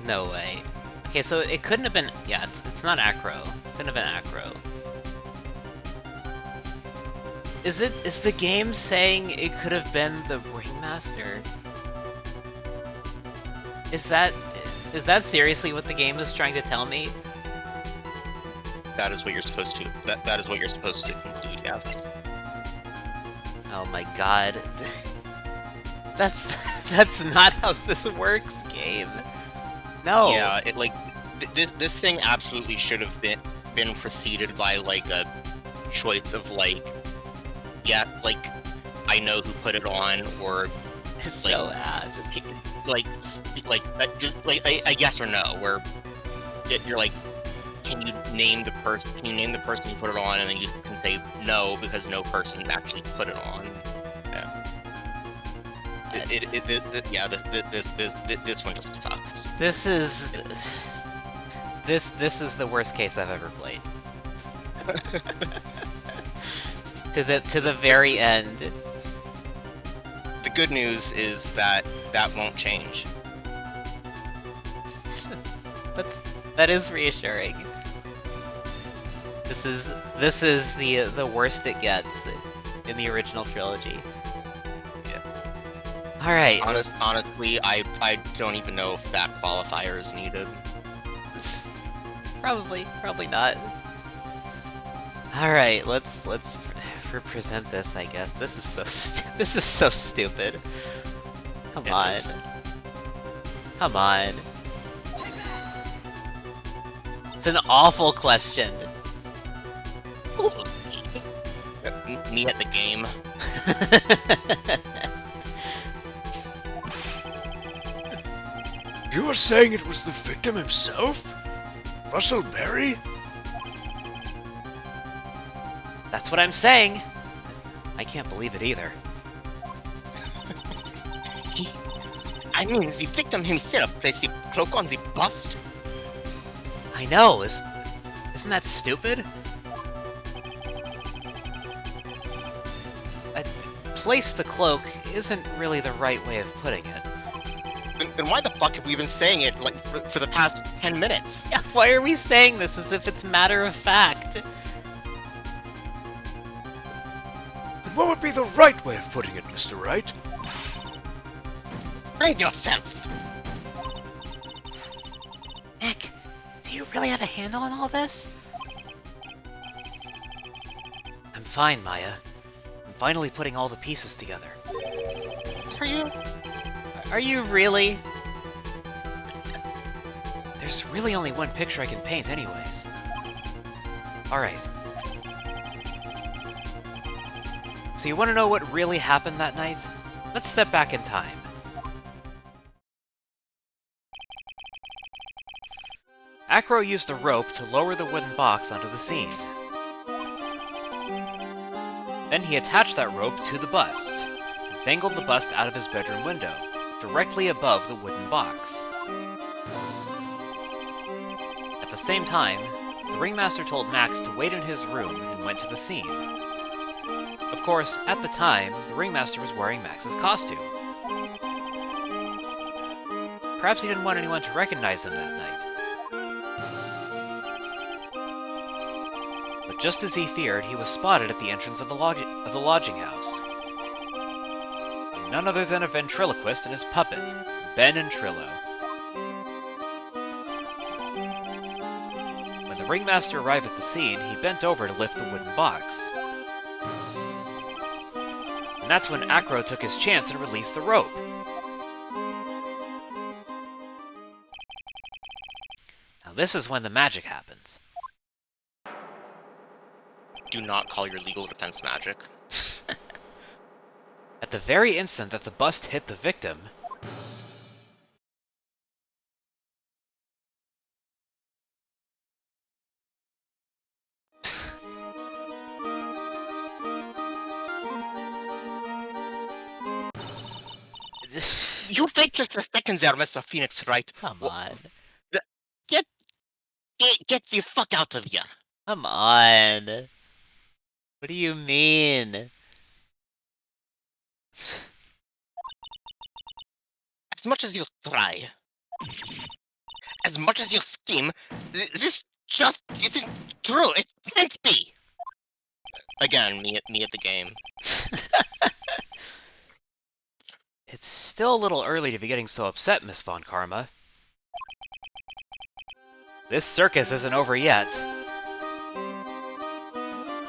No way. Okay, so it couldn't have been... Yeah, it's not Acro. Couldn't have been Acro. Is the game saying it could have been the Ringmaster? Is that seriously what the game is trying to tell me? That is what you're supposed to. That is what you're supposed to conclude. Yes. Oh my god. That's not how this works, game. No. Yeah, this thing absolutely should have been preceded by like a choice of like, yeah, like I know who put it on, or It's so ass. just like a yes or no, where you're like, can you name the person? Can you name the person who put it on, and then you can say no because no person actually put it on. Yeah. This one just sucks. This is the worst case I've ever played. to the very end. The good news is that won't change. That is reassuring. This is the worst it gets in the original trilogy. Yeah. All right. Honestly, I don't even know if that qualifier is needed. Probably not. All right, let's present this. I guess this is so stupid. Come on. Come on. It's an awful question. Me at the game. You are saying it was the victim himself? Russell Berry? That's what I'm saying. I can't believe it either. I mean, the victim himself placed the cloak on the bust. I know. Isn't that stupid? Place the cloak isn't really the right way of putting it. Then why the fuck have we been saying it like for the past 10 minutes? Yeah, why are we saying this as if it's matter of fact? Then what would be the right way of putting it, Mr. Wright? Mind yourself. Nick, do you really have a handle on all this? I'm fine, Maya. I'm finally putting all the pieces together. Are you? Are you really? There's really only one picture I can paint anyways. Alright. So you want to know what really happened that night? Let's step back in time. Acro used a rope to lower the wooden box onto the scene. Then he attached that rope to the bust, and dangled the bust out of his bedroom window, directly above the wooden box. At the same time, the ringmaster told Max to wait in his room and went to the scene. Of course, at the time, the ringmaster was wearing Max's costume. Perhaps he didn't want anyone to recognize him that night. But just as he feared, he was spotted at the entrance of the lodging house. By none other than a ventriloquist and his puppet, Ben and Trillo. When the ringmaster arrived at the scene, he bent over to lift the wooden box. And that's when Acro took his chance and released the rope. Now this is when the magic happens. Do not call your legal defense magic. At the very instant that the bust hit the victim, You faked just a second there, Mr. Phoenix, right? Come on. Get the fuck out of here. Come on. What do you mean? As much as you try, as much as you scheme, this just isn't true. It can't be. Again, me at the game. it's still a little early to be getting so upset, Miss Von Karma. This circus isn't over yet.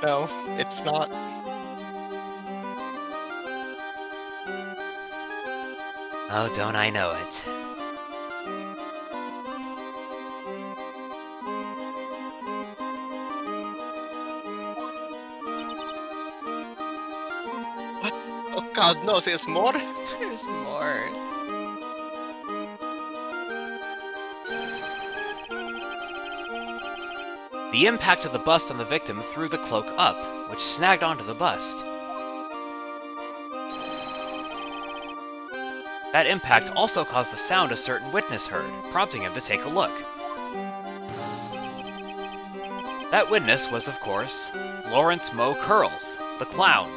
No, it's not. Oh, don't I know it. What? Oh God, no, there's more? There's more. The impact of the bust on the victim threw the cloak up, which snagged onto the bust. That impact also caused the sound a certain witness heard, prompting him to take a look. That witness was, of course, Lawrence Moe Curls, the clown.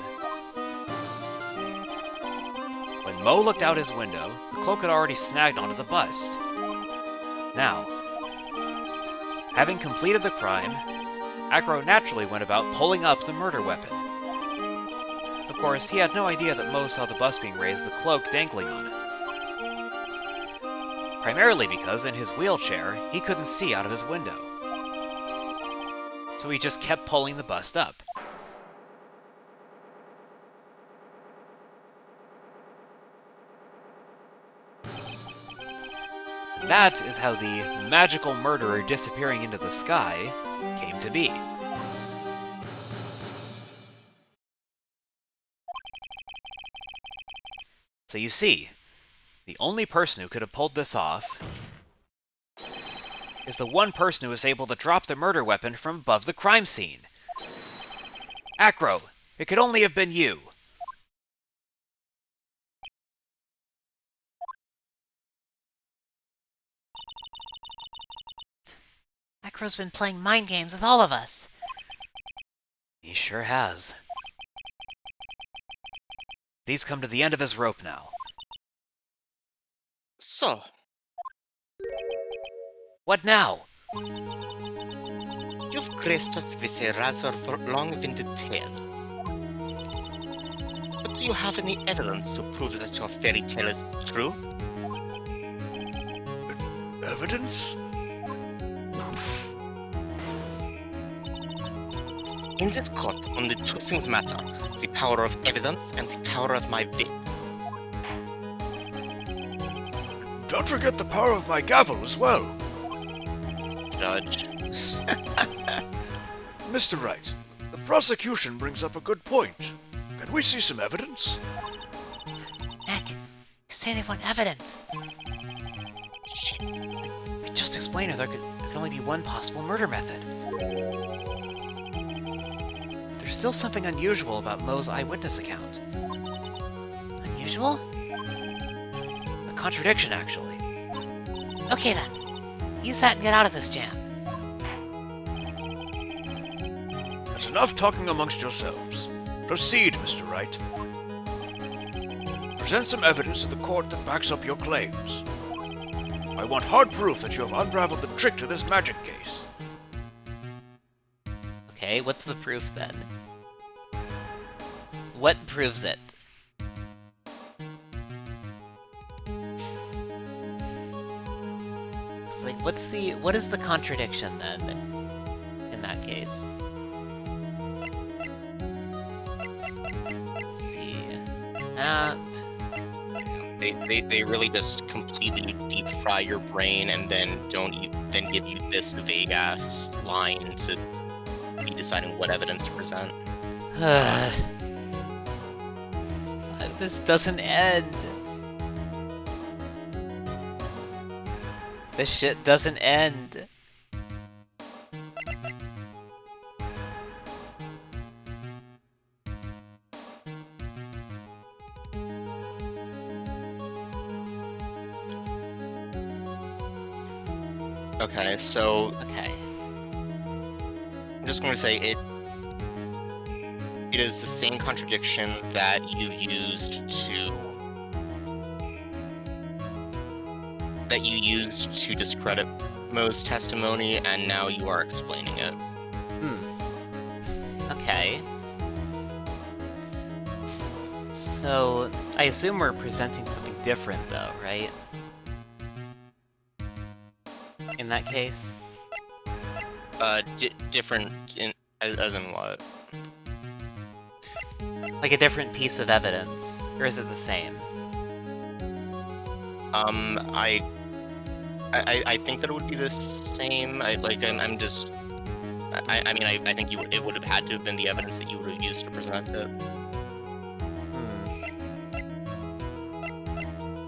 When Moe looked out his window, the cloak had already snagged onto the bust. Now, having completed the crime, Acro naturally went about pulling up the murder weapon. Of course, he had no idea that Moe saw the bust being raised, the cloak dangling on it. Primarily because, in his wheelchair, he couldn't see out of his window. So he just kept pulling the bust up. That is how the magical murderer disappearing into the sky came to be. So you see, the only person who could have pulled this off is the one person who was able to drop the murder weapon from above the crime scene. Acro, it could only have been you. Acro's been playing mind games with all of us. He sure has. He's come to the end of his rope now. So, What now? you've graced us with a rather long-winded tale. But do you have any evidence to prove that your fairy tale is true? Evidence? In this court, only two things matter: the power of evidence and the power of my whip. Don't forget the power of my gavel as well. Judge. Mr. Wright, the prosecution brings up a good point. Can we see some evidence? Heck, you say they want evidence. Shit. I just explained there could only be one possible murder method. There's There's still something unusual about Mo's eyewitness account. Unusual? A contradiction, actually. Okay then. Use that and get out of this jam. That's enough talking amongst yourselves. Proceed, Mr. Wright. Present some evidence to the court that backs up your claims. I want hard proof that you have unraveled the trick to this magic case. Okay, what's the proof then? What proves it? It's like, what is the contradiction then, in that case? Let's see. They really just completely deep fry your brain and then then give you this vague ass line to be deciding what evidence to present. This doesn't end. This shit doesn't end. Okay, so Okay. I'm just going to say it is the same contradiction that you used to discredit Mo's testimony, and now you are explaining it. Okay. So, I assume we're presenting something different though, right? In that case? Different as in what? Like a different piece of evidence? Or is it the same? I think that it would be the same. I think it would have had to have been the evidence that you would have used to present it.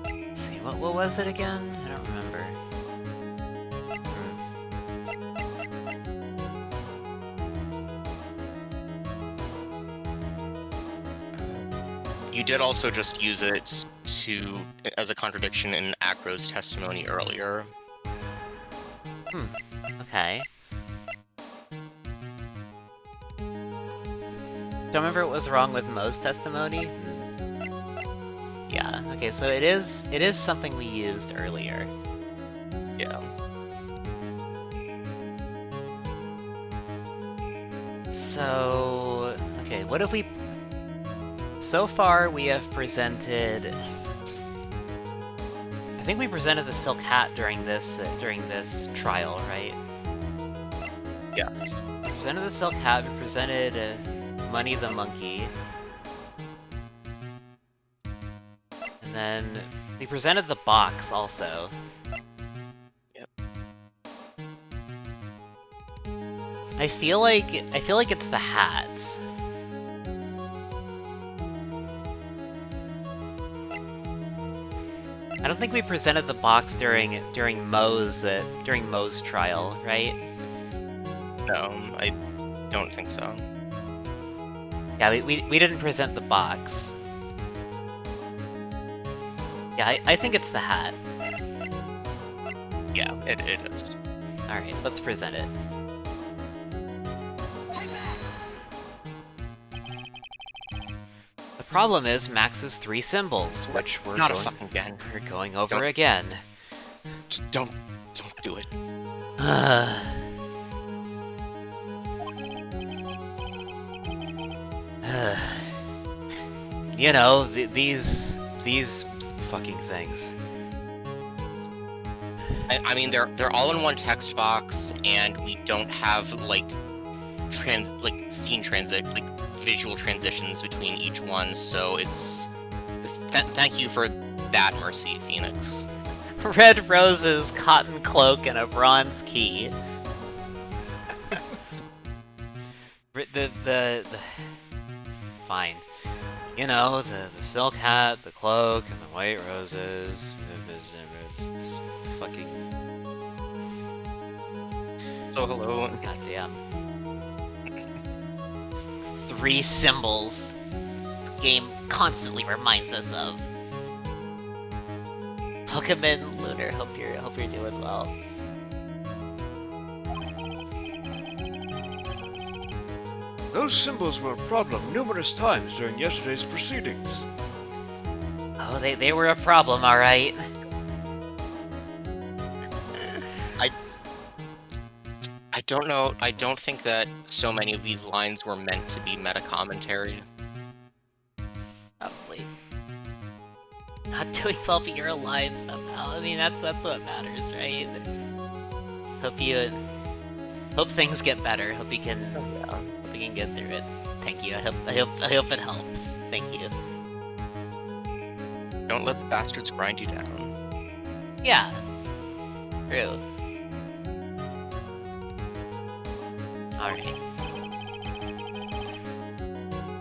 Let's see, what was it again? I don't remember. You did also just use it as a contradiction in Acro's testimony earlier. Okay. Don't remember what was wrong with Mo's testimony? Yeah, okay, so it is something we used earlier. Yeah. So, okay, what if we... So far, we have presented... I think we presented the Silk Hat during this trial, right? Yes. We presented the Silk Hat, we presented Money the Monkey. And then we presented the box also. Yep. I feel like it's the hats. I don't think we presented the box during Mo's trial, right? No, I don't think so. Yeah, we didn't present the box. Yeah, I think it's the hat. Yeah, it is. Alright, let's present it. The problem is Max's 3 symbols, which we're Not a fucking again. we're going over again. Don't do it. You know, these fucking things. I mean, they're all in one text box, and we don't have visual transitions between each one. So it's thank you for that, Mercy Phoenix. Red roses, cotton cloak, and a bronze key. the fine. You know, the silk hat, the cloak, and the white roses. Fucking So hello. goddamn. 3 symbols the game constantly reminds us of. Pokemon Lunar, hope you're doing well. Those symbols were a problem numerous times during yesterday's proceedings. Oh, they were a problem, alright. I don't know. I don't think that so many of these lines were meant to be meta commentary. Probably. Not doing well, but you're alive somehow. I mean, that's what matters, right? Hope things get better. Hope you can get through it. Thank you. I hope it helps. Thank you. Don't let the bastards grind you down. Yeah. True. Alright.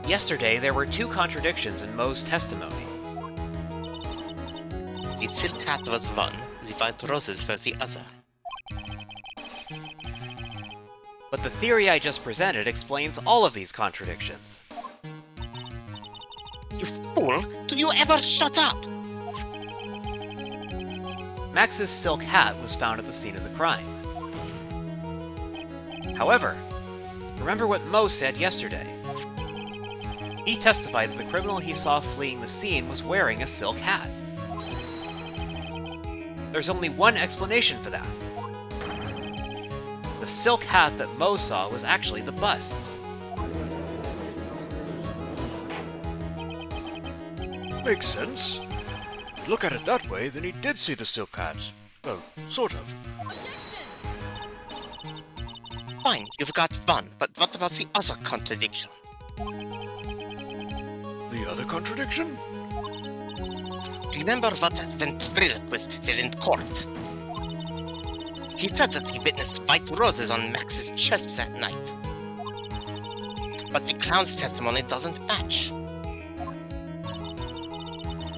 Yesterday, there were 2 contradictions in Mo's testimony. The silk hat was one, the white roses were the other. But the theory I just presented explains all of these contradictions. You fool! Do you ever shut up? Max's silk hat was found at the scene of the crime. However, remember what Mo said yesterday. He testified that the criminal he saw fleeing the scene was wearing a silk hat. There's only one explanation for that. The silk hat that Mo saw was actually the bust's. Makes sense. If you look at it that way, then he did see the silk hat. Well, sort of. Fine, you've got one, but what about the other contradiction? The other contradiction? Remember what that ventriloquist said in court? He said that he witnessed white roses on Max's chest that night. But the clown's testimony doesn't match.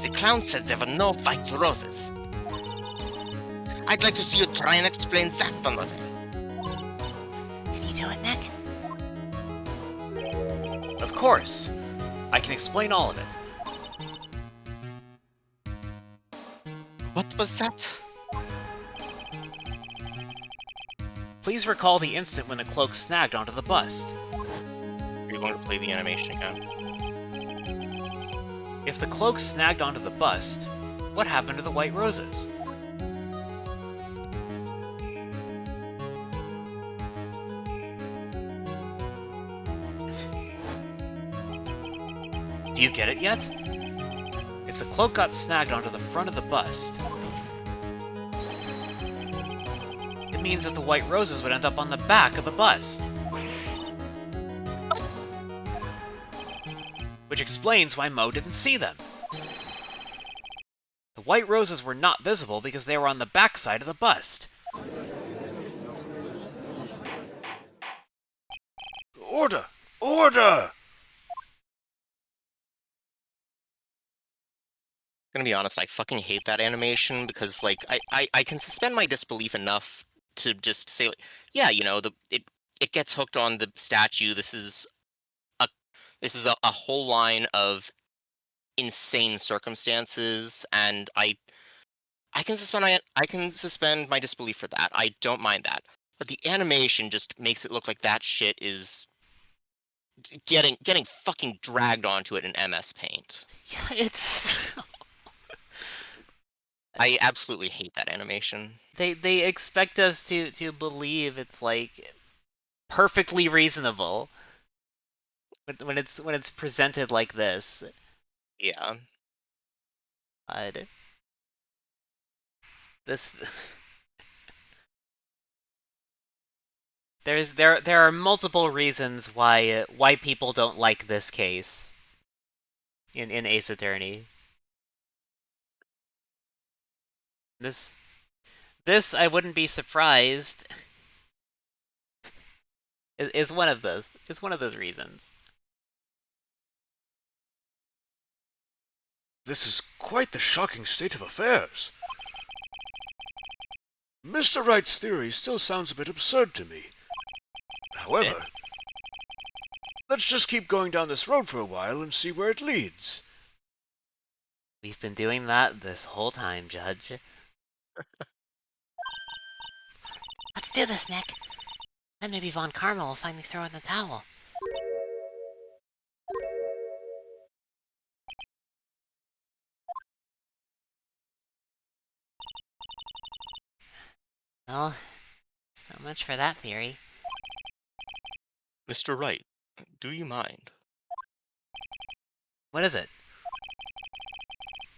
The clown said there were no white roses. I'd like to see you try and explain that one of them. Can you do it, Nick? Of course. I can explain all of it. What was that? Please recall the instant when the cloak snagged onto the bust. Are you going to play the animation again? If the cloak snagged onto the bust, what happened to the white roses? Do you get it yet? If the cloak got snagged onto the front of the bust, it means that the white roses would end up on the back of the bust. Which explains why Mo didn't see them. The white roses were not visible because they were on the back side of the bust. Order! Order! Gonna be honest, I fucking hate that animation because, like, I can suspend my disbelief enough to just say, like, yeah, you know, it gets hooked on the statue. This is a whole line of insane circumstances, and I can suspend my disbelief for that. I don't mind that, but the animation just makes it look like that shit is getting fucking dragged onto it in MS Paint. Yeah, it's... I absolutely hate that animation. They expect us to believe it's, like, perfectly reasonable when it's presented like this. Yeah. God. This... There are multiple reasons why people don't like this case in Ace Attorney. This I wouldn't be surprised is one of those. Is one of those reasons. This is quite the shocking state of affairs. Mr. Wright's theory still sounds a bit absurd to me. However, Let's just keep going down this road for a while and see where it leads. We've been doing that this whole time, Judge. Let's do this, Nick. Then maybe Von Karma will finally throw in the towel. Well, so much for that theory. Mr. Wright, do you mind? What is it?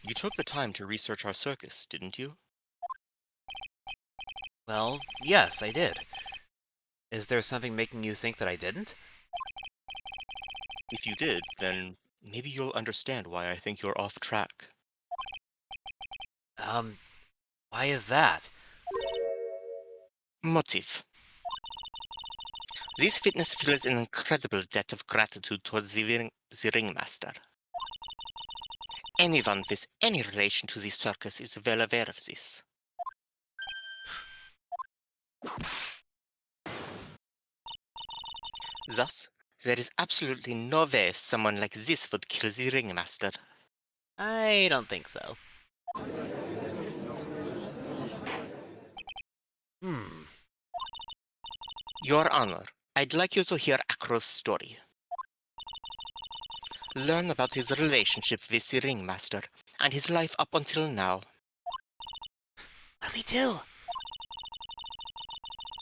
You took the time to research our circus, didn't you? Well, yes, I did. Is there something making you think that I didn't? If you did, then maybe you'll understand why I think you're off track. Why is that? Motive. This fitness feels an incredible debt of gratitude towards the ringmaster. Anyone with any relation to the circus is well aware of this. Thus, there is absolutely no way someone like this would kill the ringmaster. I don't think so. Your Honor, I'd like you to hear Acro's story. Learn about his relationship with the ringmaster and his life up until now. What do we do?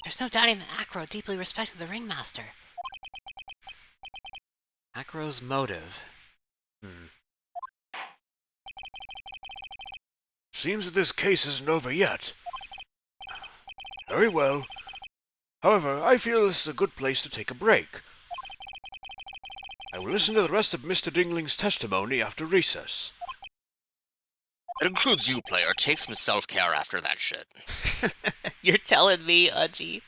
There's no doubting that Acro deeply respected the ringmaster. Acro's motive. Seems that this case isn't over yet. Very well. However, I feel this is a good place to take a break. I will listen to the rest of Mr. Dingling's testimony after recess. It includes you, player. Take some self-care after that shit. You're telling me, Udgy.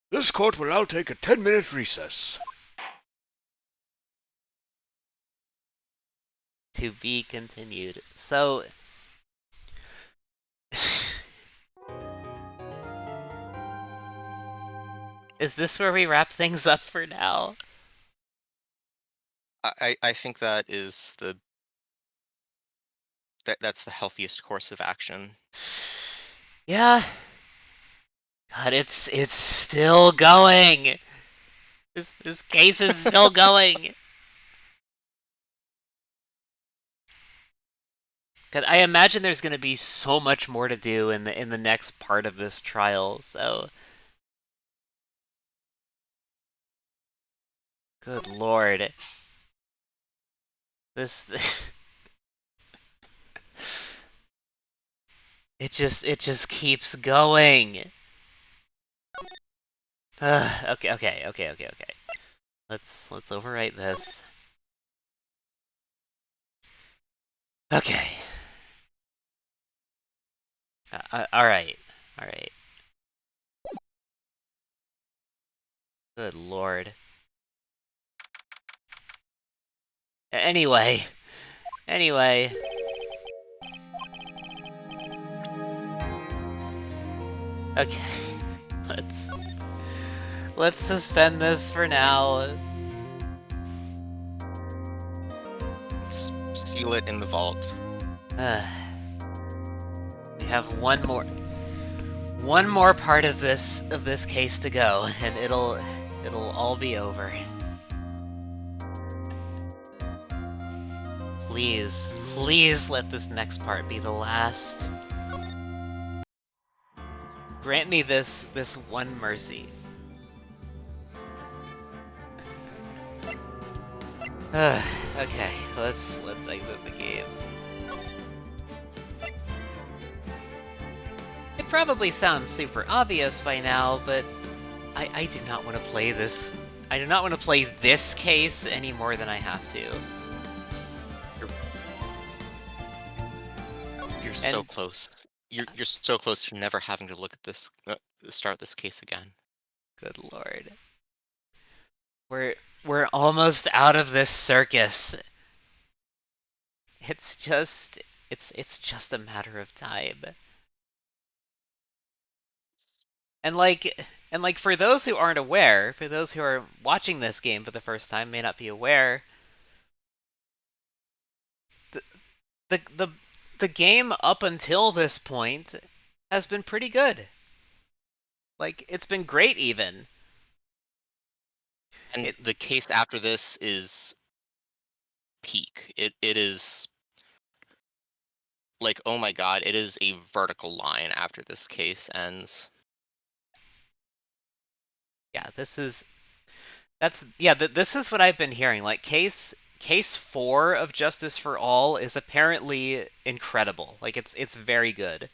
This court will now take a 10-minute recess. To be continued. So... Is this where we wrap things up for now? I think that is that's the healthiest course of action. Yeah. God, it's still going. This case is still going. Cause I imagine there's gonna be so much more to do in the next part of this trial, so good lord. This it just keeps going. Okay. Let's overwrite this. Okay. All right. Good lord. Anyway. Okay. Let's suspend this for now. Seal it in the vault. We have one more part of this case to go, and it'll all be over. Please let this next part be the last. Grant me this one mercy. Okay, let's exit the game. It probably sounds super obvious by now, but I do not want to play this. I do not want to play this case any more than I have to. You're so close. You're so close to never having to look at this, start this case again. Good lord. We're almost out of this circus. It's just a matter of time. And like And like for those who aren't aware, for those who are watching this game for the first time, may not be aware, the the the game up until this point has been pretty good. Like it's been great even. And the case after this is peak. It is like, oh my god, it is a vertical line after this case ends. Yeah, this is what I've been hearing. Like case 4 of Justice for All is apparently incredible. Like it's very good.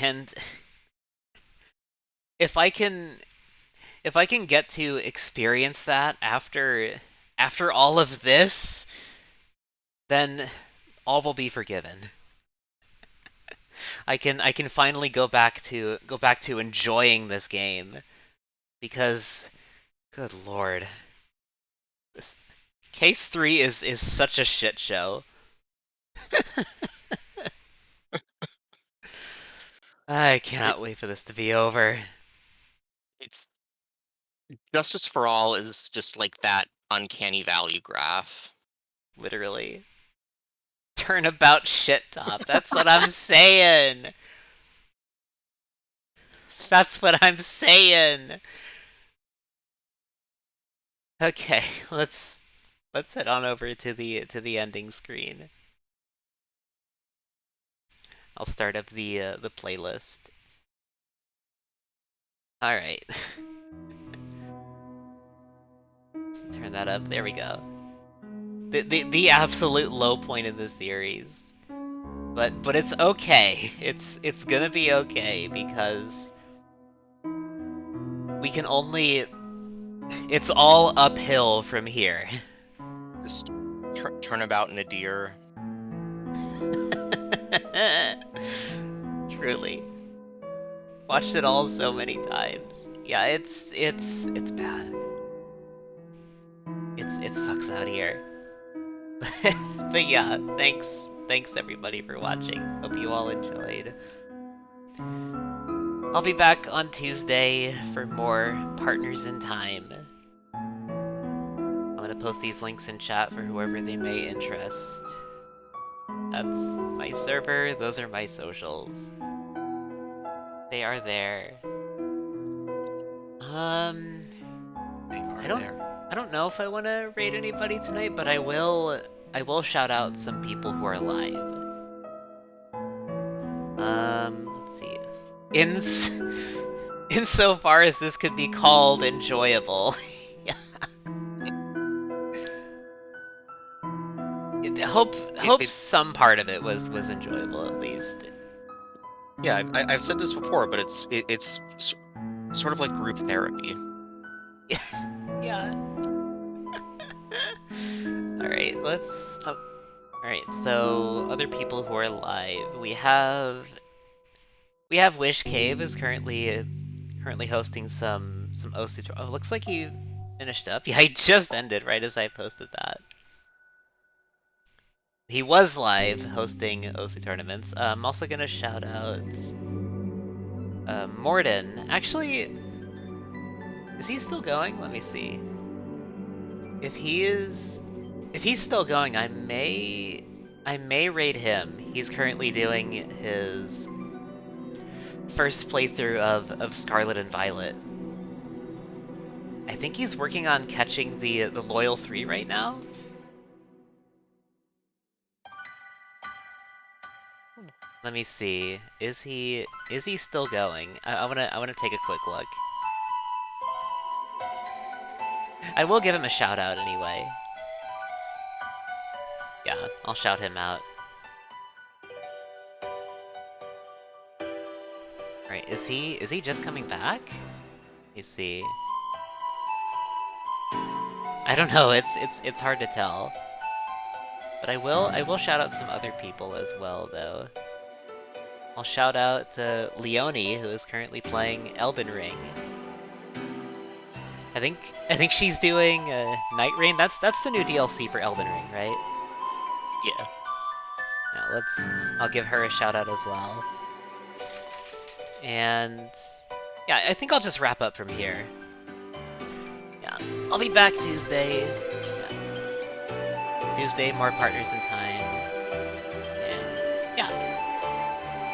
And if I can get to experience that after all of this, then all will be forgiven. I can finally go back to enjoying this game, because good lord, this case 3 is such a shit show. I cannot wait for this to be over. It's Justice for All is just like that uncanny value graph. Literally. Turnabout shit top. That's what I'm saying. That's what I'm saying. Okay, let's head on over to the ending screen. I'll start up the playlist. All right. Let's turn that up. There we go. The absolute low point in the series. But it's okay. It's gonna be okay, because we can only... It's all uphill from here. Just turnabout and a deer. Truly. Watched it all so many times. Yeah, it's bad. It sucks out here. But yeah, thanks everybody for watching. Hope you all enjoyed. I'll be back on Tuesday for more Partners in Time. I'm gonna post these links in chat for whoever they may interest. That's my server, those are my socials. They are there. I don't know if I want to raid anybody tonight, but I will shout out some people who are live. Let's see. Insofar as this could be called enjoyable. Hope some part of it was enjoyable, at least. Yeah, I've said this before, but it's sort of like group therapy. Yeah. Alright, let's... Alright, so other people who are live. We have Wish Cave is currently hosting some OC tour. Oh, looks like he finished up. Yeah, he just ended right as I posted that. He was live hosting OC tournaments. I'm also gonna shout out Morden. Actually, is he still going? Let me see. If he's still going, I may raid him. He's currently doing his first playthrough of Scarlet and Violet. I think he's working on catching the Loyal 3 right now. Let me see. Is he still going? I wanna take a quick look. I will give him a shout out anyway. Yeah, I'll shout him out. Alright, is he just coming back? Let me see. I don't know, it's hard to tell. But I will shout out some other people as well, though. I'll shout out Leonie, who is currently playing Elden Ring. I think she's doing Night Rain. That's the new DLC for Elden Ring, right? Yeah. Now I'll give her a shout out as well. And Yeah, I think I'll just wrap up from here. Yeah, I'll be back Tuesday. Yeah. Tuesday, more Partners in Time. And yeah.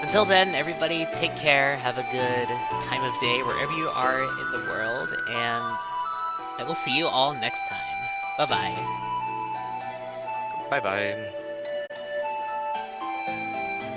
Until then, everybody take care, have a good time of day wherever you are in the world, and I will see you all next time. Bye-bye. Bye bye.